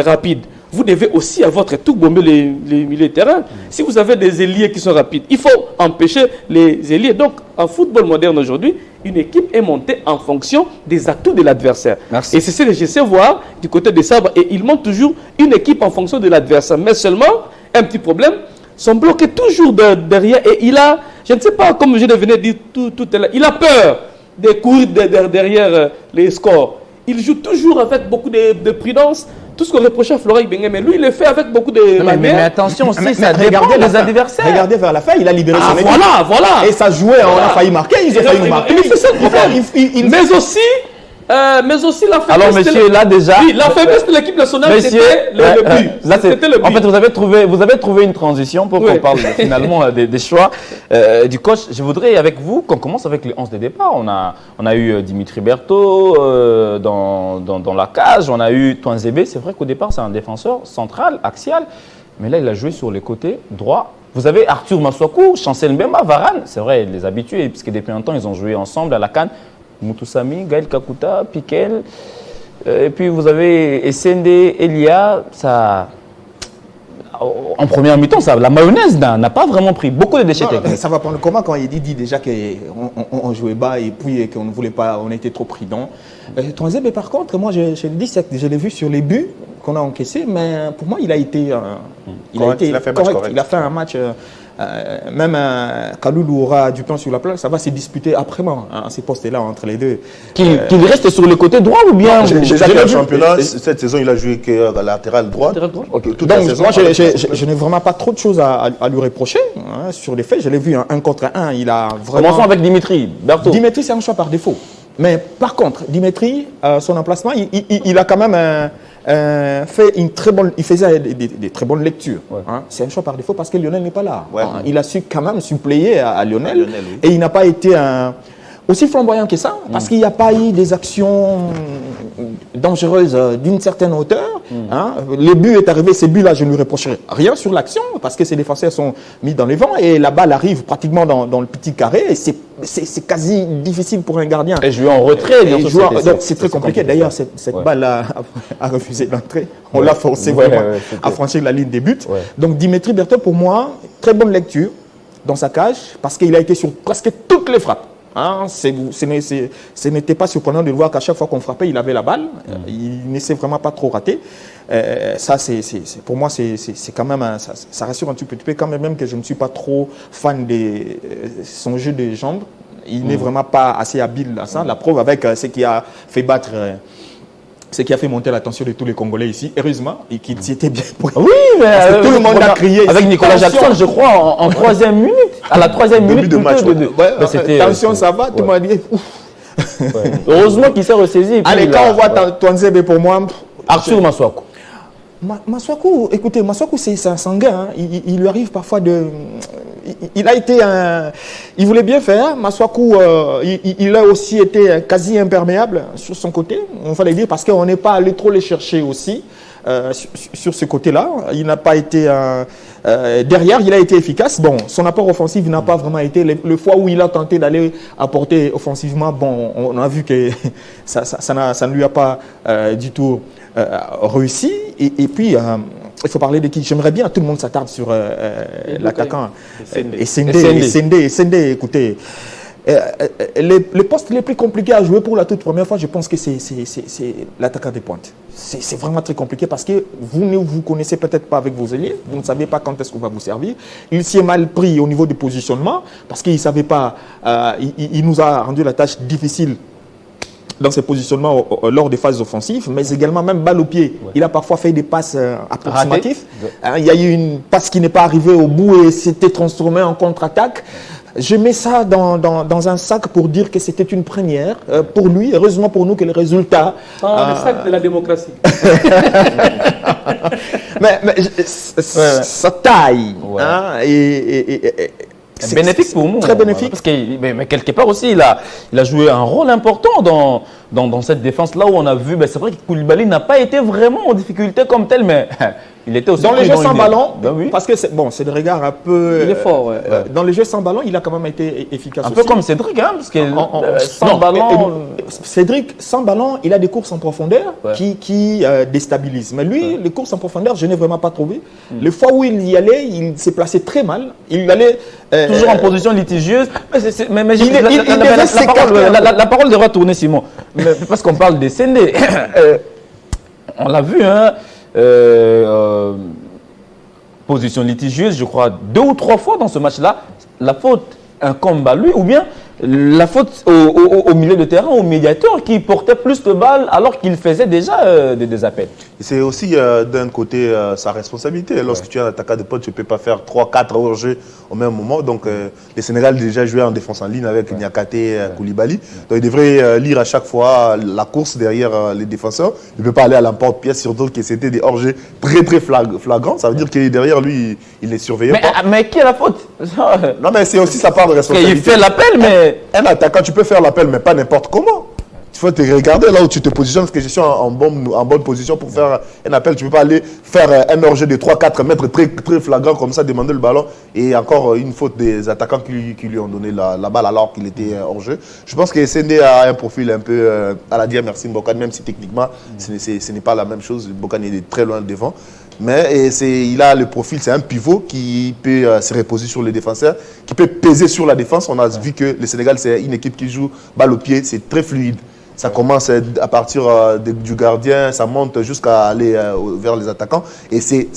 rapide, vous devez aussi à votre tour bomber les milieux de terrain. Si vous avez des ailiers qui sont rapides, il faut empêcher les ailiers. Donc en football moderne aujourd'hui, une équipe est montée en fonction des atouts de l'adversaire. Et c'est ce que j'essaie de voir du côté des Sabres. Et ils montent toujours une équipe en fonction de l'adversaire. Mais seulement, un petit problème, sont bloqués toujours derrière. Et il a, je ne sais pas, comme je venais de dire tout à l'heure, il a peur de courir derrière les scores. Il joue toujours avec beaucoup de prudence. Tout ce qu'on reprochait à Florent Ibenge, mais lui, il le fait avec beaucoup de manières. Mais attention aussi, ça dépend des adversaires. Regardez vers la fin, il a libéré son équipe. Voilà. Et ça jouait, on a failli marquer, ils ont failli nous marquer. Mais c'est ça le problème. Mais aussi la faiblesse. Alors, monsieur, là déjà. Oui, la faiblesse de l'équipe nationale, c'était le but. C'était le but. En fait, vous avez trouvé une transition pour qu'on parle finalement des choix du coach. Je voudrais, avec vous, qu'on commence avec les 11 de départ. On a eu Dimitri Berthaud dans la cage. On a eu Touanzebe. C'est vrai qu'au départ, c'est un défenseur central, axial. Mais là, il a joué sur les côtés droits. Vous avez Arthur Maswaku, Chancel Mbemba, Varane. C'est vrai, les habitués, puisque depuis un temps, ils ont joué ensemble à la CAN. Moutoussamy, Gaël Kakuta, Piquel, et puis vous avez Essende, Elia, ça, en première mi-temps, la mayonnaise n'a pas vraiment pris beaucoup de déchets techniques. Ça va prendre comment quand il dit déjà qu'on jouait bas et puis qu'on ne voulait pas, on était trop prudent. Touanzebe, par contre, moi je le dis, je l'ai vu sur les buts qu'on a encaissés, mais pour moi il a été correct. Il a fait un match. Même Kaloulou aura du temps sur la place, ça va se disputer après moi, ces postes-là entre les deux. Qu'il reste sur le côté droit ou bien le championnat, cette saison, il a joué que latéral droit. Okay. Donc, moi, je n'ai vraiment pas trop de choses à lui reprocher. Hein, sur les faits, je l'ai vu 1 contre 1. Il a vraiment... Commençons avec Dimitri Berthaud. Dimitri, c'est un choix par défaut. Mais par contre, Dimitri, son emplacement, il a quand même fait il faisait des très bonnes lectures. Ouais. Hein. C'est un choix par défaut parce que Lionel n'est pas là. Ouais. Hein. Il a su quand même suppléer à Lionel, oui. Et il n'a pas été aussi flamboyant que ça, parce qu'il n'y a pas eu des actions dangereuses d'une certaine hauteur. Hein. Le but est arrivé, ces buts-là, je ne lui reprocherai rien sur l'action, parce que ces défenseurs sont mis dans les vents, et la balle arrive pratiquement dans le petit carré, et c'est quasi difficile pour un gardien. Et jouer en retrait, bien sûr. Donc c'est très compliqué. D'ailleurs, cette balle-là a refusé d'entrer. On l'a forcé à franchir la ligne des buts. Ouais. Donc Dimitri Berthet, pour moi, très bonne lecture dans sa cage, parce qu'il a été sur presque toutes les frappes. Hein, ce n'était pas surprenant de le voir qu'à chaque fois qu'on frappait, il avait la balle. Il ne s'est vraiment pas trop raté. Ça, pour moi, c'est quand même ça rassure un petit peu quand même que je ne suis pas trop fan de son jeu de jambes. Il n'est vraiment pas assez habile à ça. La preuve avec ce qui a fait battre. Ce qui a fait monter l'attention de tous les Congolais ici, heureusement, et qu'il s'y était bien pris. Oui, mais tout le monde a crié. Avec Nicolas Jackson, je crois, en troisième minute, à la troisième minute de match. Attention, ça va, tout le monde a dit. Heureusement qu'il s'est ressaisi. Allez, quand on voit Twanzebe, pour moi, Arthur Maswaku. Maswaku, écoutez, Maswaku, c'est un sanguin. Hein. Il lui arrive parfois de... Il a été il voulait bien faire. Maswaku, il a aussi été quasi imperméable sur son côté, on fallait dire, parce qu'on n'est pas allé trop les chercher aussi sur ce côté-là. Il n'a pas été... derrière, il a été efficace. Bon, son apport offensif n'a pas vraiment été... Le fois où il a tenté d'aller apporter offensivement, bon, on a vu que ça ne lui a pas du tout réussi. Et puis... il faut parler de qui? J'aimerais bien, tout le monde s'attarde sur l'attaquant. Et Sende, écoutez, les postes les plus compliqués à jouer pour la toute première fois, je pense que c'est l'attaquant des pointes. C'est vraiment très compliqué parce que vous ne vous connaissez peut-être pas avec vos ailiers, vous ne savez pas quand est-ce qu'on va vous servir. Il s'y est mal pris au niveau du positionnement parce qu'il ne savait pas, il nous a rendu la tâche difficile dans ses positionnements lors des phases offensives, mais également même balle au pied. Ouais. Il a parfois fait des passes approximatives. Il y a eu une passe qui n'est pas arrivée au bout et s'était transformée en contre-attaque. Je mets ça dans un sac pour dire que c'était une première pour lui. Heureusement pour nous que les résultats... le sac de la démocratie. mais sa taille, ouais. Hein, c'est bénéfique pour nous. Très bénéfique. Parce que, mais quelque part aussi, il a joué un rôle important dans cette défense-là où on a vu, c'est vrai que Koulibaly n'a pas été vraiment en difficulté comme tel, mais il était aussi... Dans les jeux sans ballon, parce que c'est des regards un peu... Il est fort, ouais. Dans les jeux sans ballon, il a quand même été efficace un peu comme Cédric, hein, parce que sans ballon... Cédric, sans ballon, il a des courses en profondeur qui déstabilisent. Mais lui, les courses en profondeur, je n'ai vraiment pas trouvé. Les fois où il y allait, il s'est placé très mal. Il allait... toujours en position litigieuse. Mais la parole devra tourner, Simon. Parce qu'on parle des Sendé. On l'a vu, hein. Position litigieuse, je crois, 2 ou 3 fois dans ce match-là. La faute incombe à lui, ou bien la faute au milieu de terrain, au médiateur qui portait plus de balles alors qu'il faisait déjà des appels. C'est aussi d'un côté sa responsabilité. Lorsque tu es un attaquant de pointe, tu ne peux pas faire 3-4 hors-jeu au même moment. Donc le Sénégal déjà joué en défense en ligne avec Niakhaté, Koulibaly. Donc il devrait lire à chaque fois la course derrière les défenseurs. Il ne peut pas aller à l'emporte-pièce, surtout que c'était des hors-jeux très très flagrants. Ça veut dire que derrière lui, il les surveillait pas. Mais qui a la faute? Non, mais c'est aussi sa part de responsabilité. Il fait l'appel, mais... Un attaquant, tu peux faire l'appel, mais pas n'importe comment. Il faut te regarder là où tu te positionnes, parce que je suis en bonne position pour faire un appel. Tu ne peux pas aller faire un hors-jeu de 3-4 mètres très, très flagrant comme ça, demander le ballon. Et encore une faute des attaquants qui lui ont donné la balle alors qu'il était hors-jeu. Je pense que Sendé a un profil un peu à la dire merci Mbokani, même si techniquement ce n'est pas la même chose. Mbokani est très loin devant. Mais il a le profil, c'est un pivot qui peut se reposer sur les défenseurs, qui peut peser sur la défense. On a vu que le Sénégal, c'est une équipe qui joue balle au pied, c'est très fluide. Ça commence à partir du gardien, ça monte jusqu'à aller vers les attaquants. Et c'est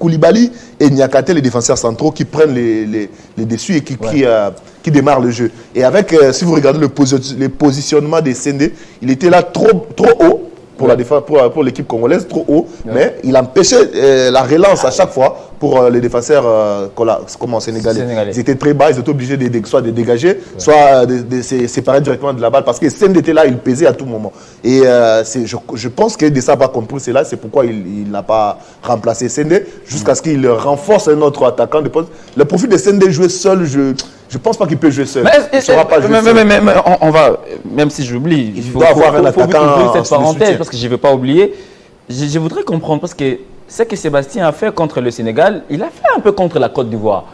Koulibaly et Niakhaté, les défenseurs centraux, qui prennent les dessus et qui démarrent le jeu. Et avec, si vous regardez le positionnement des Sendé, il était là trop haut. pour la défense, pour l'équipe congolaise, trop haut, mais il empêchait la relance à chaque fois pour les défenseurs sénégalais. Ils étaient très bas, ils étaient obligés soit de dégager, soit de se séparer directement de la balle, parce que Sende était là, il pesait à tout moment. Et je pense que Dessab a compris cela, c'est pourquoi il n'a pas remplacé Sende, jusqu'à ce qu'il renforce un autre attaquant de poste. Le profil de Sende jouer seul, je ne pense pas qu'il peut jouer seul. Il ne saura pas jouer seul. Mais on va, même si j'oublie, il faut avoir un attaquant cette parenthèse, parce que je ne veux pas oublier. Je voudrais comprendre, parce que ce que Sébastien a fait contre le Sénégal, il a fait un peu contre la Côte d'Ivoire.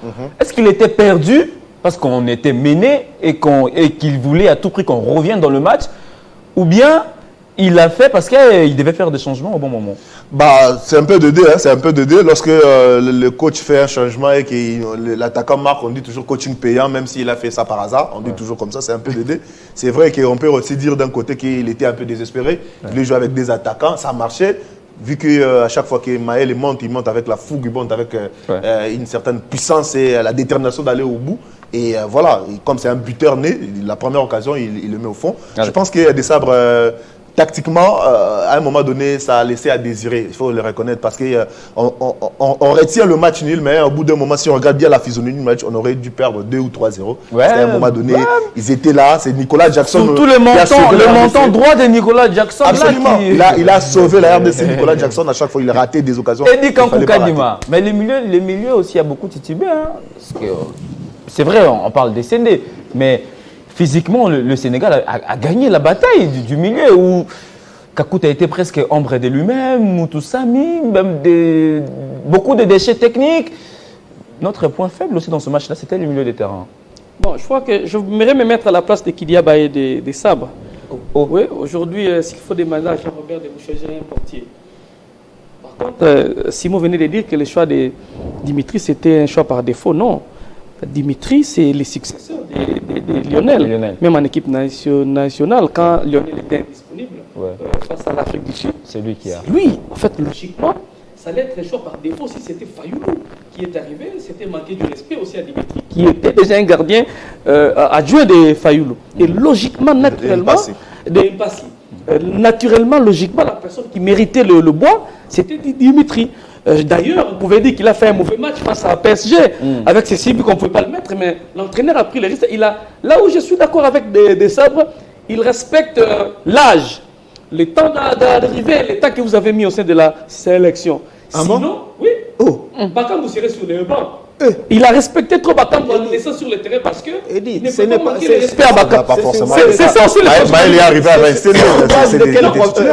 Est-ce qu'il était perdu parce qu'on était mené et qu'il voulait à tout prix qu'on revienne dans le match, ou bien il l'a fait parce qu'il devait faire des changements au bon moment? C'est un peu de deux, c'est un peu de deux. Lorsque le coach fait un changement et que l'attaquant marque, on dit toujours coaching payant, même s'il a fait ça par hasard, on dit toujours comme ça, c'est un peu de deux. C'est vrai qu'on peut aussi dire d'un côté qu'il était un peu désespéré, il jouait avec des attaquants, ça marchait. Vu qu'à chaque fois que Maël monte, il monte avec la fougue, il monte avec une certaine puissance et la détermination d'aller au bout. Et voilà, comme c'est un buteur né, la première occasion, il le met au fond. Je pense qu'il y a des sabres, tactiquement, à un moment donné, ça a laissé à désirer. Il faut le reconnaître parce qu'on retient le match nul, mais au bout d'un moment, si on regarde bien la physionomie du match, on aurait dû perdre 2 ou 3-0. À un moment donné, ils étaient là. C'est Nicolas Jackson. Surtout le montant droit de Nicolas Jackson. Absolument. Il a sauvé la RDC. Nicolas Jackson, à chaque fois, il a raté des occasions. Eddie Kankou Kadima. Mais le milieu aussi a beaucoup titubé. C'est vrai, on parle des Sendé, mais physiquement, le Sénégal a gagné la bataille du milieu où Kakuta a été presque ombre de lui-même, Moutou Sami, même beaucoup de déchets techniques. Notre point faible aussi dans ce match-là, c'était le milieu de terrain. Bon, je crois que je voudrais me mettre à la place de Kidiaba et des Sabres. Oui, aujourd'hui, s'il faut demander à Jean-Robert de vous choisir un portier. Par contre, Simon venait de dire que le choix de Dimitri, c'était un choix par défaut. Non. Dimitri, c'est le successeur de Lionel. Même en équipe nationale, quand Lionel était indisponible face à l'Afrique du Sud. C'est lui qui a. Lui, en fait, logiquement, ça allait être un choix par défaut si c'était Fayoulou qui est arrivé. C'était manquer du respect aussi à Dimitri, qui était déjà un gardien adjoint de Fayoulou. Et logiquement, naturellement, naturellement, logiquement, la personne qui méritait le bois, c'était Dimitri. D'ailleurs, on pouvait dire qu'il a fait un mauvais match face à PSG avec ses 6 buts qu'on ne pouvait pas le mettre, mais l'entraîneur a pris le risque. Là où je suis d'accord avec des Sabres, il respecte l'âge, le temps d'arriver, le temps que vous avez mis au sein de la sélection. Sinon, oui, Bakam, vous serez sur les bancs. Il a respecté trop Bakam en le laissant sur le terrain parce que il ne peut pas manquer le respect à Bakam. C'est ça aussi le professionnalisme. Maël est arrivé avec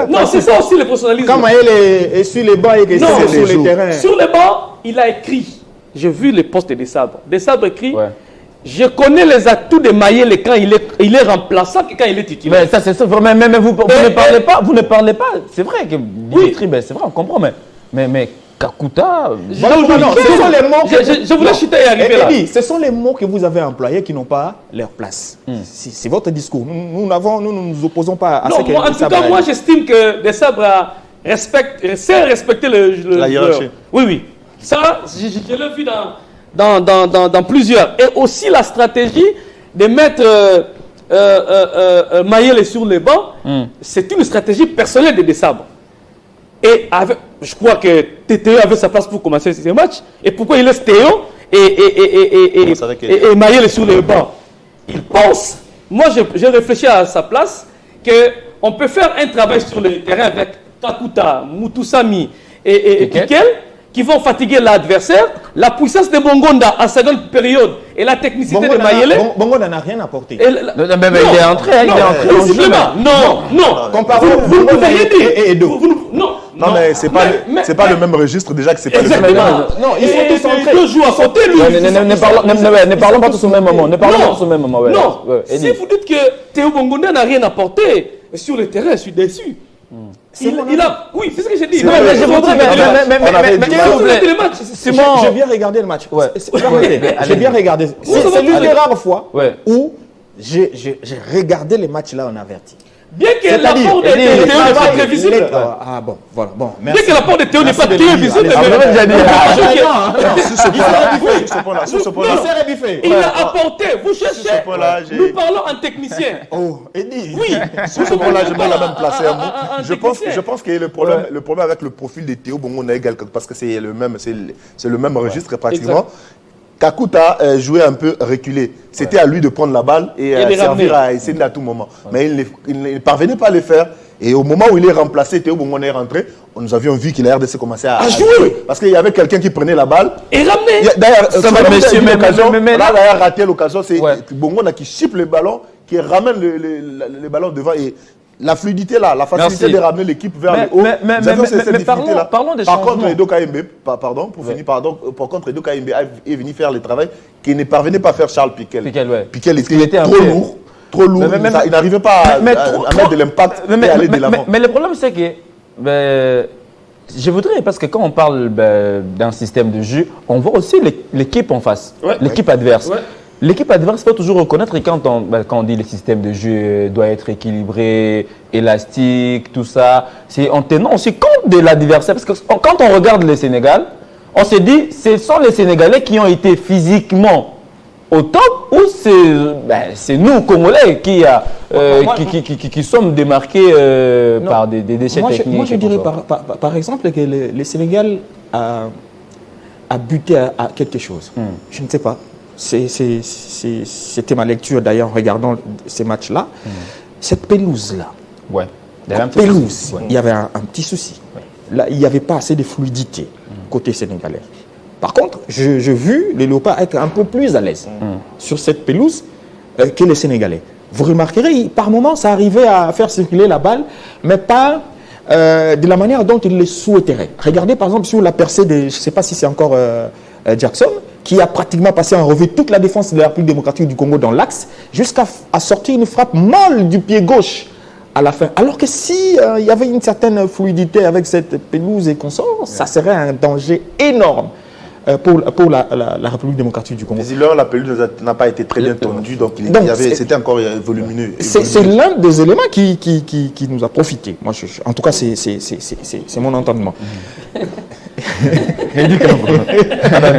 Non, c'est ça aussi le professionnalisme. Quand Maël est sur les bancs et que c'est sur le terrain. Sur les bancs, il a écrit. J'ai vu les postes des Sabres. Des Sabres écrit. Je connais les atouts de Maël quand il est remplaçant que quand il est titulaire. Mais ça, c'est ça. Mais vous ne parlez pas. C'est vrai que Dimitri, c'est vrai, on comprend, mais Kakuta. Ce sont les mots. Je voulais chuter et arriver là. Ce sont les mots que vous avez employés qui n'ont pas leur place. C'est votre discours. Nous ne nous opposons pas à ce que. En tout cas, moi, j'estime que des Sabres sait respecter la hiérarchie. Oui. Ça, je l'ai vu dans plusieurs. Et aussi la stratégie de mettre Maël sur les bancs, c'est une stratégie personnelle des Sabres. Et je crois que Théo avait sa place pour commencer ce match. Et pourquoi il laisse Théo et Maël sur les bancs? Il pense, moi j'ai réfléchi à sa place, qu'on peut faire un travail sur le terrain avec Kakuta, Moutou Sami et Kikel, qui vont fatiguer l'adversaire. La puissance de Bongonda en seconde période et la technicité de Maël. Bongonda n'a rien apporté. Mais il est entré. Non. Comparons Bongonda et Edo. Non, mais c'est pas le même registre déjà que c'est pas le même. Non, ils sont tous entrés. Deux joueurs sont Ne parlons pas tous au même moment. Non. Si vous dites que Théo Bongonda n'a rien apporté sur le terrain, je suis déçu. Oui, c'est ce que j'ai dit. J'ai bien regardé le match. J'ai bien regardé. C'est l'une des rares fois où j'ai regardé les matchs là en averti. Bien que l'apport de Théo n'est pas très visible. Ah bon, voilà. Bon, Bien que l'apport de Théo n'est pas très visible. Sur ce point-là, il a apporté, vous cherchez, nous parlons en technicien. Oh, Eddie. Oui. Sur ce point-là, je vais la même placer un mot. Je pense que le problème avec le profil de Théo Bongo on a égal parce que c'est le même registre pratiquement. Kakuta jouait un peu reculé. C'était à lui de prendre la balle et servir à essayer à tout moment. Mais il ne parvenait pas à le faire. Et au moment où il est remplacé, Théo Bongo est rentré, nous avions vu qu'il a RDC commençait à jouer. Parce qu'il y avait quelqu'un qui prenait la balle. Et ramenait. D'ailleurs, là, il a raté l'occasion. C'est Bongo qui chipe le ballon, qui ramène le ballon devant. Et la fluidité là, la facilité de ramener l'équipe vers le haut. Mais parlons des changements. Par contre, Edo Kaimbe, pour contre, Edo Kaimbe est venu faire le travail qu'il ne parvenait pas à faire Charles Piquel. Piquel était trop lourd. Il n'arrivait pas à mettre de l'impact et aller de l'avant. Mais le problème, c'est que je voudrais, parce que quand on parle d'un système de jeu, on voit aussi l'équipe en face, l'équipe adverse. L'équipe adverse, il faut toujours reconnaître que quand on dit le système de jeu doit être équilibré, élastique, tout ça, c'est en tenant aussi compte de l'adversaire. Parce que quand on regarde le Sénégal, on se dit ce sont les Sénégalais qui ont été physiquement au top ou c'est nous, Congolais, qui sommes démarqués par des déchets techniques. Moi, je dirais par exemple que le Sénégal a buté à quelque chose. Je ne sais pas. C'était ma lecture d'ailleurs en regardant ces matchs-là. Cette pelouse-là, il y avait un petit souci. Là, il n'y avait pas assez de fluidité côté sénégalais. Par contre, j'ai vu les Léopards être un peu plus à l'aise sur cette pelouse que les Sénégalais. Vous remarquerez, par moments, ça arrivait à faire circuler la balle, mais pas de la manière dont ils le souhaiteraient. Regardez par exemple sur la percée de, je ne sais pas si c'est encore Jackson, qui a pratiquement passé en revue toute la défense de la République démocratique du Congo dans l'axe, jusqu'à sortir une frappe molle du pied gauche à la fin. Alors que si il y avait une certaine fluidité avec cette pelouse et consorts, ça serait un danger énorme pour la République démocratique du Congo. Mais la pelouse n'a pas été très bien tendue, donc c'était encore volumineux. C'est l'un des éléments qui nous a profité. Moi, en tout cas, c'est mon entendement.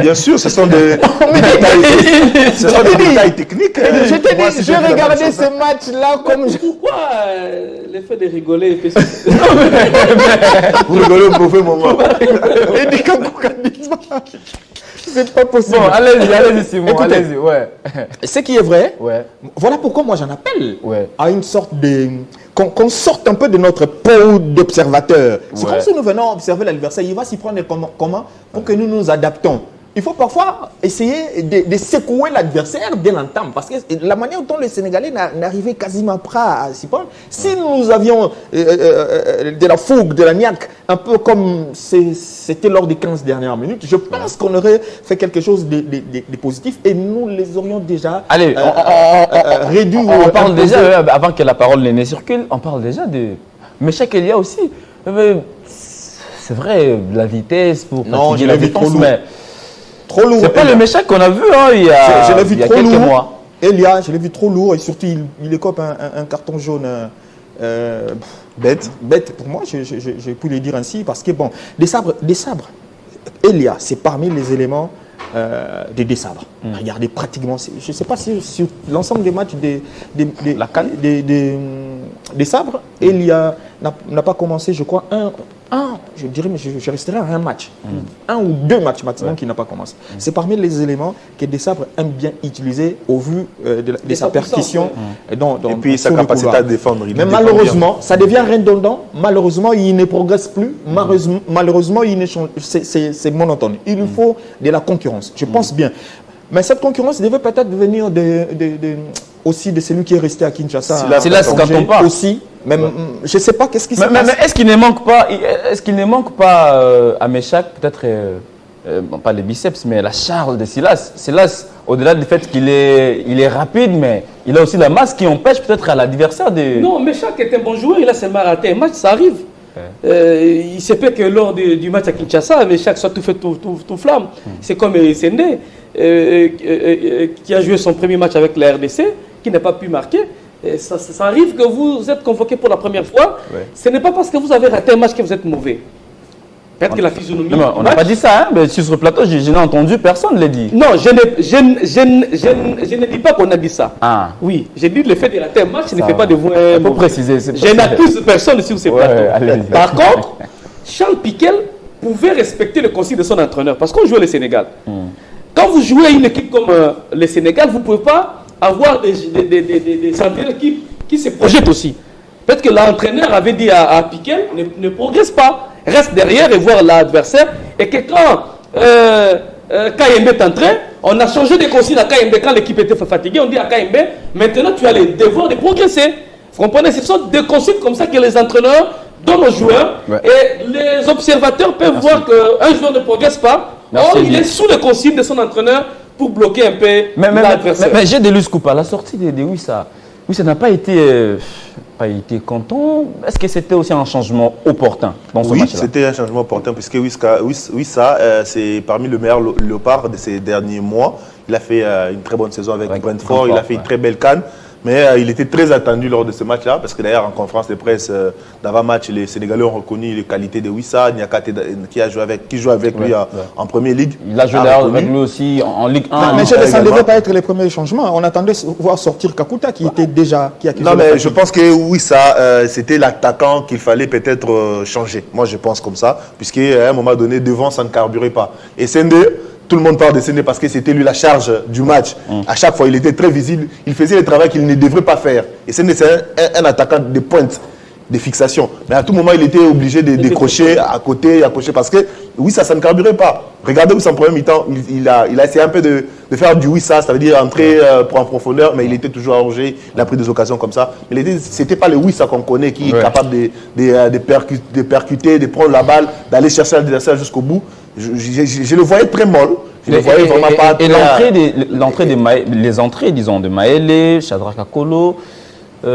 Bien sûr, ce sont des détails techniques. Je t'ai dit, je regardais ce match-là comme... Pourquoi l'effet de rigoler Vous rigolez au mauvais moment. C'est pas possible. Bon, allez-y, Simon, allez-y, Ce qui est vrai, voilà pourquoi moi j'en appelle à une sorte de... Qu'on sorte un peu de notre peau d'observateur. C'est comme si nous venons observer l'adversaire, il va s'y prendre comment pour que nous nous adaptons. Il faut parfois essayer de secouer l'adversaire dès l'entame. Parce que la manière dont les Sénégalais n'arrivaient quasiment pas à s'y prendre, si nous avions de la fougue, de la niaque, un peu comme c'était lors des 15 dernières minutes, je pense qu'on aurait fait quelque chose de positif et nous les aurions déjà réduits. On parle déjà, avant que la parole ne circule, on parle déjà de Méchac Elia aussi. C'est vrai, la vitesse pour fatiguer la défense, mais... Trop lourd. C'est pas le Méchac qu'on a vu il y a quelques mois. Elia, je l'ai vu trop lourd et surtout il écope un carton jaune bête pour moi, j'ai pu le dire ainsi parce que bon, des sabres, Elia, c'est parmi les éléments des sabres. Regardez pratiquement, je ne sais pas si sur l'ensemble des matchs des sabres, Elia n'a pas commencé, je crois, je dirais, mais je resterai à un match. Un ou deux matchs maximum qui n'a pas commencé. C'est parmi les éléments que Desabre aime bien utiliser au vu de sa percussion. Et puis sa capacité à défendre. Mais malheureusement, ça devient redondant. Malheureusement, il ne progresse plus. Malheureusement, il ne change. C'est monotone. Il lui faut de la concurrence. Je pense bien. Mais cette concurrence devait peut-être venir aussi de celui qui est resté à Kinshasa. C'est là ce qu'on parle. Aussi. Même, je ne sais pas qu'est-ce qui se passe. Mais est-ce qu'il ne manque pas à Méchac peut-être pas les biceps, mais la charge de Silas. Silas, au-delà du fait qu'il est rapide, mais il a aussi la masse qui empêche peut-être à l'adversaire de... Non, Méchac est un bon joueur, il a seulement raté un match, ça arrive. Il se peut que lors du match à Kinshasa, Méchac soit tout fait tout flamme. C'est comme Sende, qui a joué son premier match avec la RDC, qui n'a pas pu marquer. Et ça arrive que vous êtes convoqué pour la première fois. Ouais. Ce n'est pas parce que vous avez raté un match que vous êtes mauvais. Peut-être que la physionomie. Non, on n'a pas dit ça, hein, mais sur ce plateau, je n'ai entendu personne le dire. Non, je ne dis pas qu'on a dit ça. Ah. Oui, j'ai dit le fait de rater un match ne fait va. pas de vous un Il faut mauvais. préciser. Je n'accuse personne sur ces Ouais, plateaux. allez-y. Par contre, Charles Piquel pouvait respecter le consigne de son entraîneur parce qu'on jouait le Sénégal. Quand vous jouez à une équipe comme le Sénégal, vous ne pouvez pas avoir des entraîneurs qui se projettent aussi. Peut-être que l'entraîneur avait dit à Piquel ne progresse pas, reste derrière et voir l'adversaire. Et que quand KMB est entré, on a changé de consigne à KMB quand l'équipe était fatiguée. On dit à KMB, maintenant tu as le devoir de progresser. Vous comprenez? Ce sont des consignes comme ça que les entraîneurs donnent aux joueurs. Ouais. Et les observateurs peuvent voir qu'un joueur ne progresse pas. Merci, Or, il Elie. est sous le consigne de son entraîneur pour bloquer un peu l'adversaire. Mais j'ai des Coupa, la sortie de Wissa. Wissa n'a pas été content. Est-ce que c'était aussi un changement opportun dans ce Oui, match-là? c'était un changement opportun puisque Wissa, c'est parmi le meilleur léopard de ces derniers mois. Il a fait une très bonne saison avec Brentford, il a fait une très belle CAN. Mais il était très attendu lors de ce match-là, parce que d'ailleurs en conférence de presse d'avant-match, les Sénégalais ont reconnu les qualités de Wissa, Niakate qui joue avec lui en Première Ligue. Il a joué d'ailleurs avec lui aussi en Ligue 1. Mais ça ne devait pas être les premiers changements. On attendait voir sortir Kakuta qui était déjà... Non, mais je pense que Wissa, c'était l'attaquant qu'il fallait peut-être changer. Moi, je pense comme ça, puisqu'à un moment donné, devant, ça ne carburait pas. Et Sende, tout le monde parle de Sende parce que c'était lui la charge du match. À chaque fois, il était très visible. Il faisait le travail qu'il ne devrait pas faire. Et Sende, c'est un attaquant de pointe, de fixation. Mais à tout moment, il était obligé de décrocher à côté, parce que Wissa, ça ne carburait pas. Regardez Wissa en premier mi-temps, il a essayé un peu de faire du Wissa, ça veut dire entrer pour en profondeur, mais il était toujours arrangé. Il a pris des occasions comme ça. Mais ce n'était pas le Wissa qu'on connaît qui est capable de percuter, de prendre la balle, d'aller chercher l'adversaire jusqu'au bout. Je le voyais très molle. Je le voyais vraiment pas. Et les entrées, disons, de Maëlé, Shadrack Akolo. Au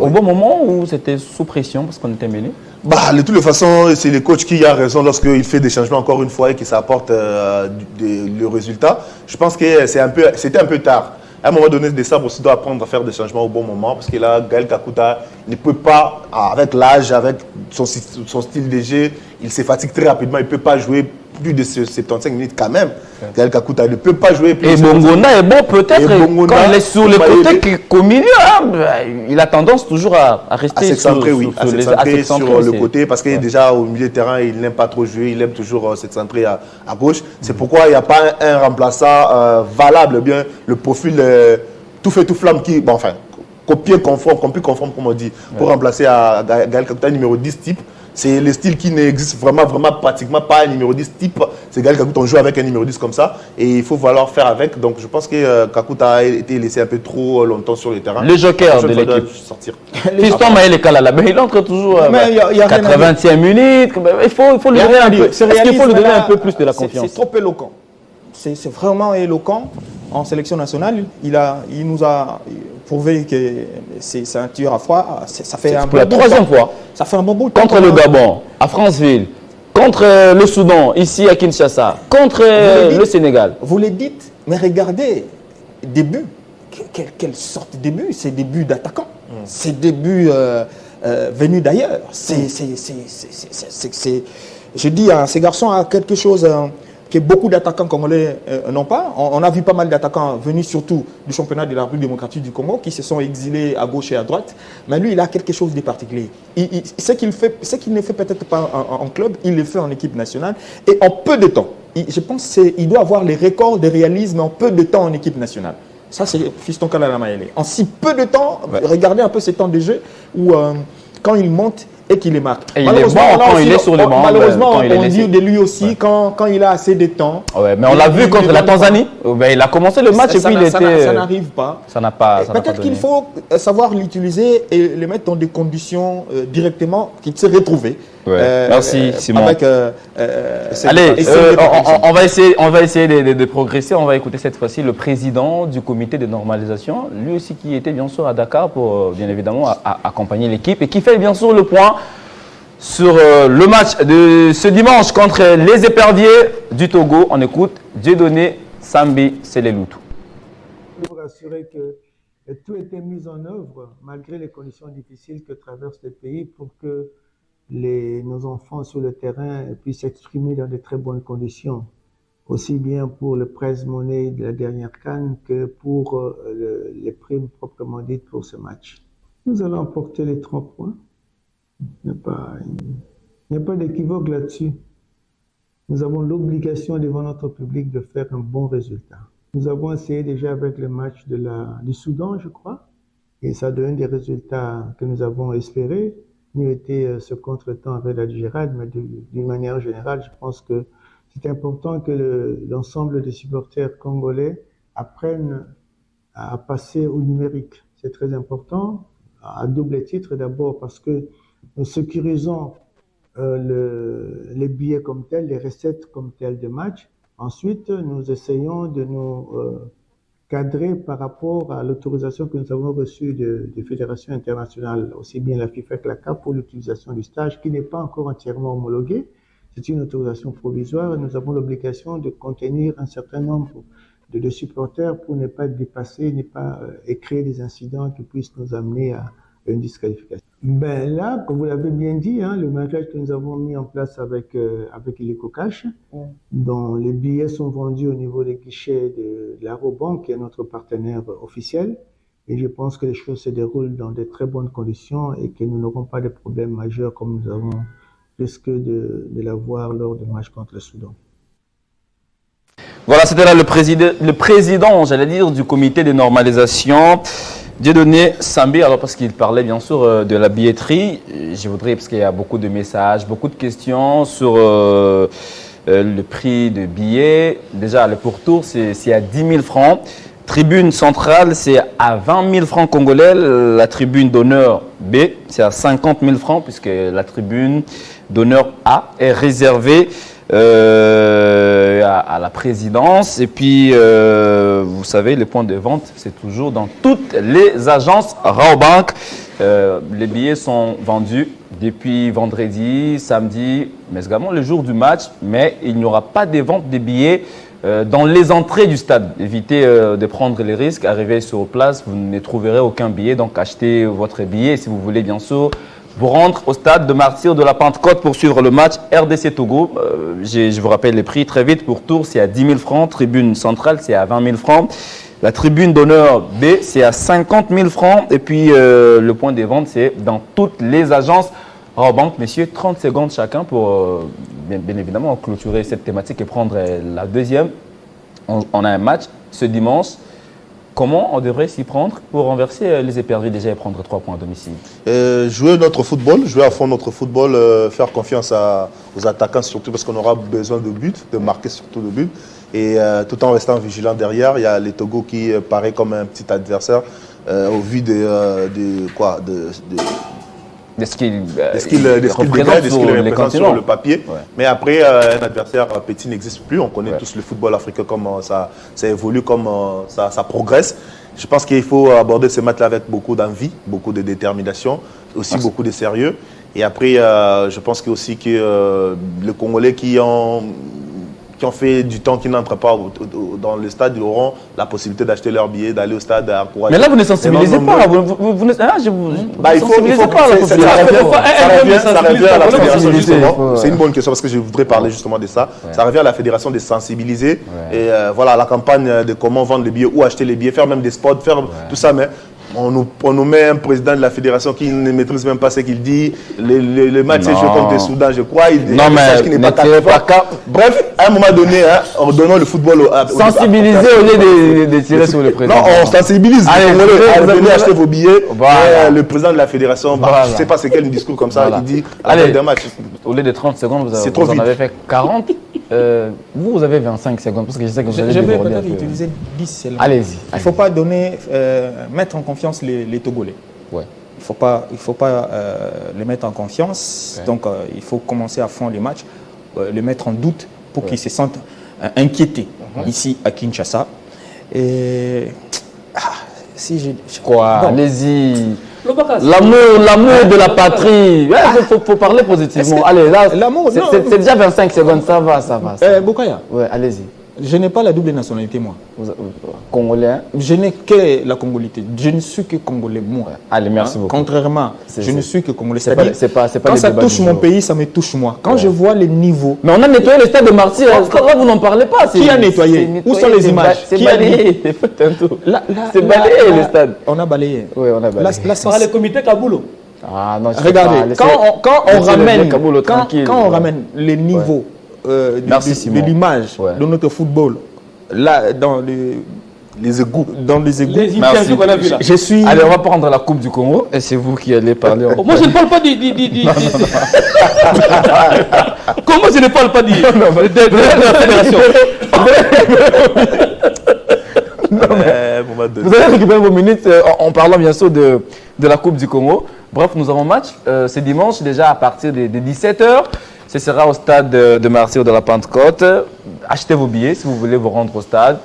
bon moment où c'était sous pression parce qu'on était mêlés? De toutes les façons, c'est le coach qui a raison lorsqu'il fait des changements encore une fois et que ça apporte le résultat. Je pense que c'était un peu tard. À un moment donné, Desabre aussi doit apprendre à faire des changements au bon moment parce que là, Gaël Kakuta ne peut pas, avec l'âge, avec son style de jeu, il se fatigue très rapidement, il ne peut pas jouer plus de 75 minutes quand même. Gaël Kakuta ne peut pas jouer plus de 75 minutes. Et Bongona est bon peut-être quand il est sur les côtés qu'au milieu, il a tendance toujours à rester s'excentrer sur le côté parce que déjà au milieu de terrain, il n'aime pas trop jouer, il aime toujours s'excentrer à gauche. C'est pourquoi il n'y a pas un remplaçant valable, bien le profil tout fait tout flamme qui, copier conforme, conforme comme on dit, pour remplacer à Gaël Kakuta numéro 10 type. C'est le style qui n'existe vraiment pratiquement pas un numéro 10 type. C'est Gaël Kakuta, on joue avec un numéro 10 comme ça. Et il faut vouloir faire avec. Donc je pense que Kakuta a été laissé un peu trop longtemps sur le terrain. Le joker de l'équipe. Fiston Maël Kalala, il entre toujours à 80e minute. Il faut lui donner un peu. Est-ce qu'il faut lui donner un peu plus de la confiance? C'est trop éloquent. C'est vraiment éloquent. En sélection nationale, il nous a prouvé que c'est un tueur à froid. Ça fait pour la troisième fois. Ça fait un bon bout de temps. Contre le Gabon, à Franceville, contre le Soudan, ici à Kinshasa, contre le Sénégal. Vous le dites, mais regardez, début. Quelle sorte de début? C'est début d'attaquant. C'est début venu d'ailleurs. Je dis, ces garçons ont quelque chose que beaucoup d'attaquants congolais n'ont pas. On a vu pas mal d'attaquants venus surtout du championnat de la République démocratique du Congo qui se sont exilés à gauche et à droite. Mais lui, il a quelque chose de particulier. Ce qu'il ne fait peut-être pas en club, il le fait en équipe nationale. Et en peu de temps, je pense qu'il doit avoir les records de réalisme en peu de temps en équipe nationale. Ça, c'est Fiston Kalala Maëlé. En si peu de temps, regardez un peu ses temps de jeu où quand il monte, et qu'il les marque. Et il est bon quand il est sur le banc. Malheureusement, on dit de lui aussi quand il a assez de temps. Ouais, mais on l'a vu contre la Tanzanie. Il a commencé le match et puis il était... Ça n'arrive pas. Ça n'a pas. Peut-être qu'il faut savoir l'utiliser et le mettre dans des conditions directement qu'il se retrouve. Merci Simon. Allez, on va essayer de progresser. On va écouter cette fois-ci le président du comité de normalisation, lui aussi qui était bien sûr à Dakar pour bien évidemment accompagner l'équipe et qui fait bien sûr le point sur le match de ce dimanche contre les éperviers du Togo. On écoute Dieudonné Sambi Seleloutou. Je peux vous rassurer que tout était mis en œuvre, malgré les conditions difficiles que traverse le pays, pour que nos enfants sur le terrain puissent s'exprimer dans de très bonnes conditions, aussi bien pour le prize-money de la dernière CAN que pour les primes proprement dites pour ce match. Nous allons emporter les 3 points. Il n'y a pas d'équivoque là-dessus. Nous avons l'obligation devant notre public de faire un bon résultat. Nous avons essayé déjà avec le match du Soudan, je crois, et ça donne des résultats que nous avons espérés. Il a été ce contretemps avec l'Algérie, mais d'une manière générale, je pense que c'est important que l'ensemble des supporters congolais apprennent à passer au numérique. C'est très important, à double titre. D'abord parce que nous sécurisons les billets comme tels, les recettes comme telles de match. Ensuite, nous essayons de nous cadrer par rapport à l'autorisation que nous avons reçue des fédérations internationales, aussi bien la FIFA que la CAF, pour l'utilisation du stage, qui n'est pas encore entièrement homologué. C'est une autorisation provisoire et nous avons l'obligation de contenir un certain nombre de supporters pour ne pas dépasser, ne pas créer des incidents qui puissent nous amener à une disqualification. Ben là, comme vous l'avez bien dit, hein, le mariage que nous avons mis en place avec Illico-Cash, dont les billets sont vendus au niveau des guichets de l'Arobank, qui est notre partenaire officiel. Et je pense que les choses se déroulent dans de très bonnes conditions et que nous n'aurons pas de problèmes majeurs comme nous avons risqué de l'avoir lors du match contre le Soudan. Voilà, c'était là le président, j'allais dire, du comité de normalisation, Dieudonné Sambé. Alors, parce qu'il parlait bien sûr de la billetterie, je voudrais, parce qu'il y a beaucoup de messages, beaucoup de questions sur le prix de billets. Déjà, le pourtour, c'est à 10 000 francs. Tribune centrale, c'est à 20 000 francs congolais. La tribune d'honneur B, c'est à 50 000 francs, puisque la tribune d'honneur A est réservée à la présidence. Et puis, vous savez, les points de vente, c'est toujours dans toutes les agences Raobank. Les billets sont vendus depuis vendredi, samedi, mais également le jour du match. Mais il n'y aura pas de vente de billets dans les entrées du stade. Évitez de prendre les risques. Arrivez sur place, vous ne trouverez aucun billet. Donc, achetez votre billet si vous voulez, bien sûr, vous rendre au stade de Martyrs de la Pentecôte pour suivre le match RDC-Togo. Je vous rappelle les prix très vite. Pour Tours, c'est à 10 000 francs. Tribune centrale, c'est à 20 000 francs. La tribune d'honneur B, c'est à 50 000 francs. Et puis, le point de vente, c'est dans toutes les agences Raobank. Messieurs, 30 secondes chacun pour, bien évidemment, clôturer cette thématique et prendre la deuxième. On a un match ce dimanche. Comment on devrait s'y prendre pour renverser les éperviers déjà et prendre 3 points à domicile? Jouer notre football, jouer à fond notre football, faire confiance aux attaquants surtout parce qu'on aura besoin de buts, de marquer surtout de buts. Et tout en restant vigilant derrière, il y a les Togo qui paraît comme un petit adversaire au vu de ce qu'il représente sur le papier. Ouais. Mais après, un adversaire petit n'existe plus. On connaît tous le football africain, comment ça évolue, comment ça progresse. Je pense qu'il faut aborder ce match-là avec beaucoup d'envie, beaucoup de détermination, aussi beaucoup de sérieux. Et après, je pense aussi que les Congolais qui ont fait du temps, qui n'entrent pas dans le stade, ils auront la possibilité d'acheter leur billet, d'aller au stade, encourager. Mais là, vous ne sensibilisez pas. Il faut pas. Ça revient à la fédération, justement. C'est une bonne question parce que je voudrais parler justement de ça. Ouais. Ça revient à la fédération de sensibiliser. Ouais. Et voilà, la campagne de comment vendre les billets, où acheter les billets, faire même des spots, faire tout ça. Mais on nous met un président de la fédération qui ne maîtrise même pas ce qu'il dit. Le match est joué contre le Soudan, je crois. Il dit un message qui n'est pas cap. Bref, à un moment donné, en donnant le football sensibiliser au lieu de tirer sur le président. Non, on sensibilise. Allez, venez acheter vos billets. Voilà. Le président de la fédération, je ne sais pas c'est quel discours comme ça, il dit allez, d'un match. Au lieu de 30 secondes, vous en avez fait 40. Vous avez 25 secondes parce que je sais que vous allez déborder. Je vais peut-être utiliser 10 secondes. Allez-y. Il ne faut pas mettre en confiance les Togolais. Ouais. Il faut pas les mettre en confiance. Ouais. Donc, il faut commencer à fond les matchs, les mettre en doute pour qu'ils se sentent inquiétés ici à Kinshasa. Et si je quoi, bon. Allez-y. L'amour de la patrie. Il faut parler positivement. Allez, là, c'est déjà 25 secondes, ça va. Boukaya. Ouais, allez-y. Je n'ai pas la double nationalité, moi. Congolais. Je n'ai que la congolité. Je ne suis que congolais, moi. Allez, merci beaucoup. Contrairement, je ne suis que congolais. C'est pas quand ça touche mon pays, ça me touche moi. Quand je vois les niveaux... Mais on a nettoyé le stade de Martyrs. Là, vous n'en parlez pas. Qui a nettoyé? Où sont les images? C'est balayé. C'est balayé le stade. On a balayé. Oui, on a balayé. Par le comité Kaboulou. Ah non, regardez, quand on ramène les niveaux de l'image de notre football, là, dans les égouts. Les interviews qu'on a vues là. Je suis... Allez, on va prendre la Coupe du Congo et c'est vous qui allez parler. Moi, je ne parle pas Comment je ne parle pas de la fédération? Vous allez récupérer vos minutes en parlant bien sûr de la Coupe du Congo. Bref, nous avons match ce dimanche déjà à partir de 17h. Ce sera au stade de Martyrs de la Pentecôte. Achetez vos billets si vous voulez vous rendre au stade.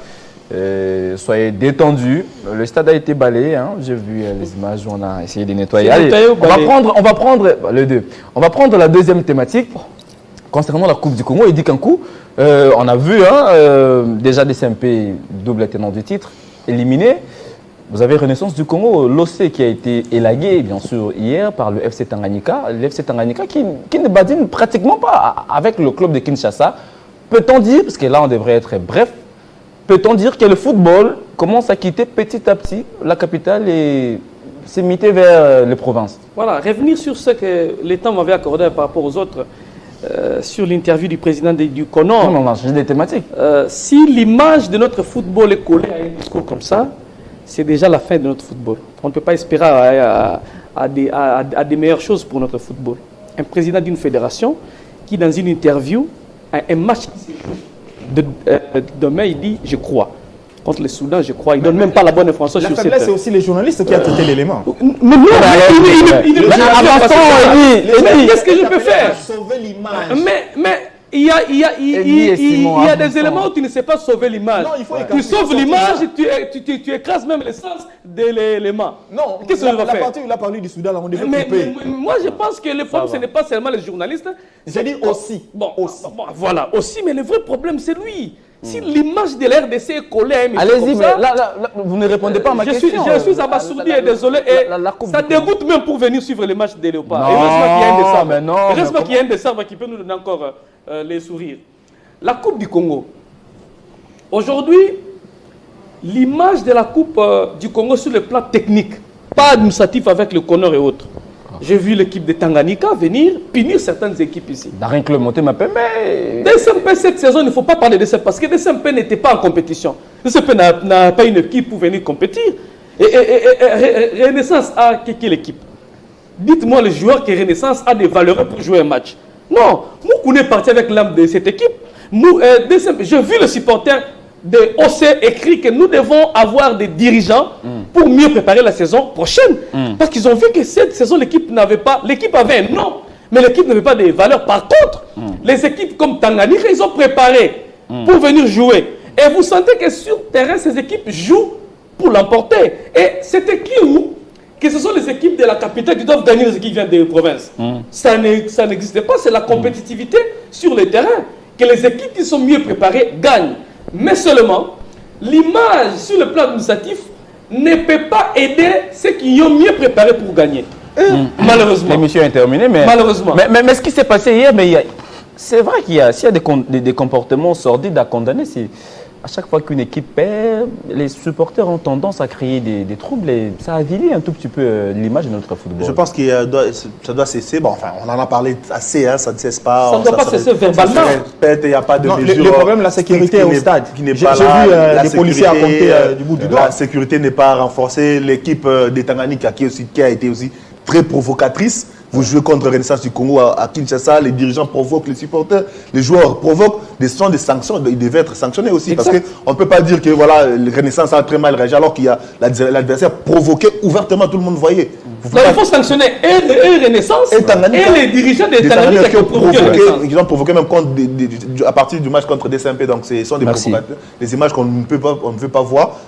Soyez détendus. Le stade a été balayé. Hein. J'ai vu les images où on a essayé de nettoyer. Allez, on va prendre les deux. On va prendre la deuxième thématique concernant la Coupe du Congo. Il dit qu'un coup, on a vu déjà des SMP double tenant du titre éliminé. Vous avez Renaissance du Congo, l'OC qui a été élagué bien sûr hier par le FC Tanganyika. Le FC Tanganyika qui ne badine pratiquement pas avec le club de Kinshasa. Peut-on dire, parce que là on devrait être bref, peut-on dire que le football commence à quitter petit à petit la capitale et s'imiter vers les provinces? Voilà, revenir sur ce que l'État m'avait accordé par rapport aux autres, sur l'interview du président du CONOR. Non, on a changé des thématiques. Si l'image de notre football est collée à un discours comme ça, c'est déjà la fin de notre football. On ne peut pas espérer à des meilleures choses pour notre football. Un président d'une fédération qui, dans une interview, a un match demain, il dit « je crois ». Contre le Soudan, je crois. Il ne donne même pas la bonne information sur cette... La faiblesse, c'est aussi les journalistes qui ont traité l'élément. Mais non, qu'est-ce que je peux faire? Sauver l'image. Mais il y a des éléments où tu ne sais pas sauver l'image. Tu sauves l'image, tu écrases même l'essence de l'élément. Non, qu'est-ce que je vais faire? La partie où il a parlé du Soudan, on devait mais couper. Moi, je pense que le problème, ce n'est pas seulement les journalistes. J'ai dit aussi. Bon, voilà, aussi, mais le vrai problème, c'est lui. Si l'image de la RDC est collée à un allez-y, mais là, vous ne répondez pas à ma question. Je suis abasourdi et désolé. Et ça dégoûte même pour venir suivre les matchs des Léopards. Heureusement qu'il y a un décembre qui peut nous donner encore les sourires. La Coupe du Congo. Aujourd'hui, l'image de la Coupe du Congo sur le plan technique, pas administratif avec le CONOR et autres. J'ai vu l'équipe de Tanganyika venir punir certaines équipes ici. Darin Club monté ma pembe. DSMP cette saison, il ne faut pas parler de ça parce que DSMP n'était pas en compétition. DSMP n'a pas une équipe pour venir compétir. Et Renaissance a quelle équipe? Dites-moi les joueurs que Renaissance a des valeurs pour jouer un match. Non, Moukoune est parti avec l'âme de cette équipe. J'ai vu le supporter de OC écrit que nous devons avoir des dirigeants pour mieux préparer la saison prochaine. Parce qu'ils ont vu que cette saison, l'équipe avait un nom, mais l'équipe n'avait pas de valeurs. Par contre, les équipes comme Tanganyika, ils ont préparé pour venir jouer. Et vous sentez que sur terrain, ces équipes jouent pour l'emporter. Et c'était qui où? Que ce sont les équipes de la capitale qui doivent gagner les équipes qui viennent des provinces. Ça n'existait pas, c'est la compétitivité sur le terrain. Que les équipes qui sont mieux préparées gagnent. Mais seulement, l'image sur le plan administratif ne peut pas aider ceux qui ont mieux préparé pour gagner. Malheureusement. L'émission est terminée, mais... Malheureusement. Mais ce qui s'est passé hier, c'est vrai qu'il y a, s'il y a des comportements sordides à condamner, à chaque fois qu'une équipe perd, les supporters ont tendance à créer des troubles et ça avilit un tout petit peu l'image de notre football. Je pense que ça doit cesser. Bon, enfin, on en a parlé assez, hein, ça ne cesse pas. Ça ne doit pas cesser verbalement. Il n'y a pas de mesure. Le problème, la sécurité au stade. J'ai vu des policiers à compter du bout du doigt. La sécurité n'est pas renforcée. L'équipe des Tanganyika qui a été aussi très provocatrice. Vous jouez contre Renaissance du Congo à Kinshasa, les dirigeants provoquent les supporters, les joueurs provoquent, des sanctions, ils devaient être sanctionnés aussi. Exact. Parce qu'on ne peut pas dire que voilà, Renaissance a très mal réagi alors qu'il y a l'adversaire provoqué ouvertement, tout le monde voyait. Il faut sanctionner et Renaissance et les dirigeants des Tanganyika qui ont provoqué Renaissance. Ils ont provoqué même à partir du match contre DSMP, donc ce sont des provocateurs, des images qu'on ne peut pas voir.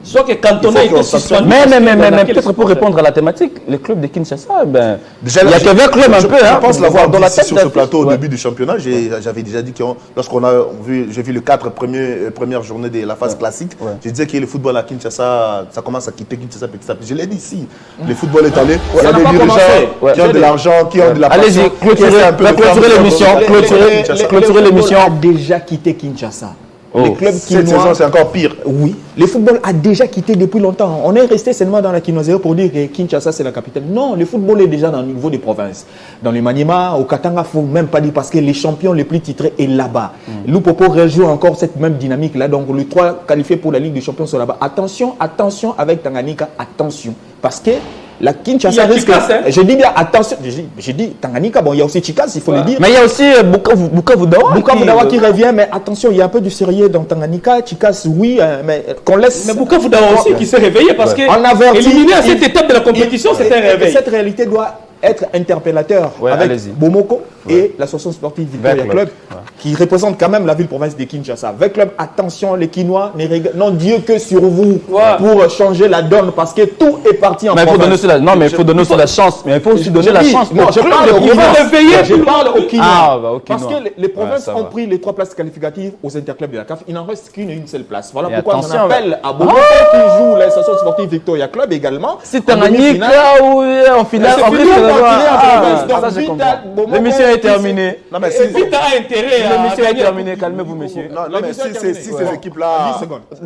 Soit que Cantona était suspendu. Mais peut-être pour répondre à la thématique, les clubs de Kinshasa, ben, Déjà, il y a que 20 clubs un peu. Je pense l'avoir dans dit la ici tête sur ce plateau au ouais. début du championnat. J'avais déjà dit que lorsqu'on a vu, j'ai vu les 4 premières journées de la phase classique, je disais que le football à Kinshasa, ça commence à quitter Kinshasa petit à petit. Je l'ai dit ici. Le football est allé. Il y a des dirigeants qui ont de l'argent, qui ont de la passion. Allez-y, clôturez l'émission. Clôturez l'émission. A déjà quitté Kinshasa. Les clubs cette saison, c'est encore pire. Oui, le football a déjà quitté depuis longtemps. On est resté seulement dans la Kinshasa pour dire que Kinshasa, c'est la capitale. Non, le football est déjà dans le niveau des provinces. Dans le Maniema, au Katanga, il ne faut même pas dire parce que les champions les plus titrés est là-bas. Lupopo rejoue encore cette même dynamique-là. Donc, les 3 qualifiés pour la Ligue des Champions sont là-bas. Attention avec Tanganyika, attention. Parce que la Kinshasa risque. Je dis bien attention. J'ai dit Tanganyika, bon, il y a aussi Chikas, il faut le dire. Mais il y a aussi Bukavu Dawa qui revient, mais attention, il y a un peu du sérieux dans Tanganyika. Chikas, oui, mais qu'on laisse. Mais Bukavu Dawa aussi qui s'est réveillé parce que éliminé à cette étape de la compétition, c'était un réveil. Cette réalité doit être interpellateur avec Bomoko et l'association sportive Victoria Club qui représente quand même la ville-province de Kinshasa. Avec Club, attention, les Kinois n'ont Dieu que sur vous pour changer la donne parce que tout est parti en province. Il faut donner la chance. Mais il faut aussi donner la chance. Je parle aux Kinois. Parce que les provinces ont pris les 3 places qualificatives aux interclubs de la CAF. Il n'en reste qu'une seule place. Voilà pourquoi on appelle à Bomoko qui joue l'association sportive Victoria Club également. C'est Tanganyika ou en finale. L'émission est terminée. L'émission est terminée. Calmez-vous, messieurs. Non, mais si ces équipes-là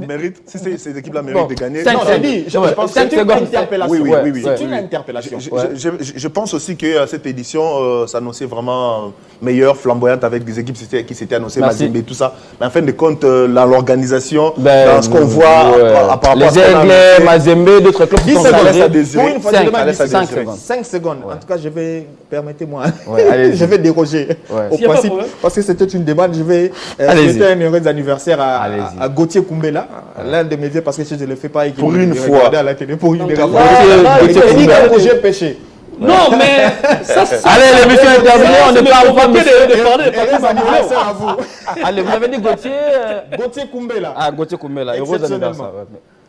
méritent, de gagner. 5 secondes. C'est une interpellation. Oui. C'est une interpellation. Je pense aussi que cette édition s'annonçait vraiment meilleure, flamboyante, avec des équipes qui s'étaient annoncées, Mazembe et tout ça. Mais en fin de compte, dans l'organisation, dans ce qu'on voit, à part les Anglais, Mazembe, d'autres clubs qui sont à désirer. 5 secondes. En tout cas, permettez-moi, je vais déroger au principe, parce que c'était une demande. Je vais souhaiter un heureux anniversaire à Gauthier Koumbela, l'un de mes vieux, parce que je ne le fais pas. Pour une fois. À la télé, pour une fois. J'ai péché. Non, mais ça, allez, l'émission est terminée, on ne parle pas de anniversaire à vous. Allez, vous avez dit Gauthier Gauthier Koumbela. Ah, Gauthier Koumbela, heureux anniversaire.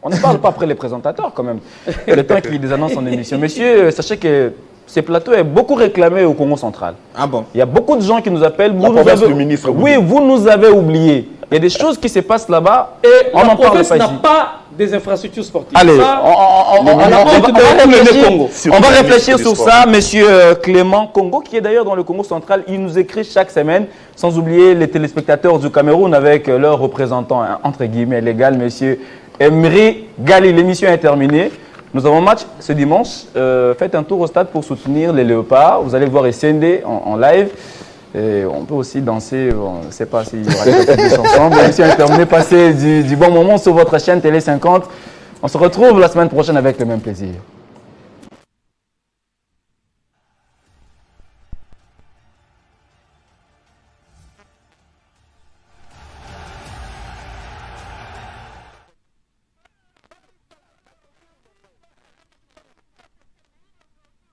On ne parle pas après les présentateurs quand même. Le temps qu'il les annonce en émission. Messieurs, sachez que ce plateau est beaucoup réclamé au Congo central. Ah bon? Il y a beaucoup de gens qui nous appellent. Vous nous avez oubliés. Il y a des choses qui se passent là-bas et on la province n'a pas des infrastructures sportives. Allez, on va réfléchir sur ça. Monsieur Clément Congo, qui est d'ailleurs dans le Congo central, il nous écrit chaque semaine, sans oublier les téléspectateurs du Cameroun avec leur représentant, entre guillemets, légal, monsieur Emery Gali. L'émission est terminée. Nous avons match ce dimanche. Faites un tour au stade pour soutenir les Léopards. Vous allez voir Essende en live. Et on peut aussi danser, on ne sait pas s'il y aura des chansons. L'émission est terminée. Passez du bon moment sur votre chaîne Télé 50. On se retrouve la semaine prochaine avec le même plaisir.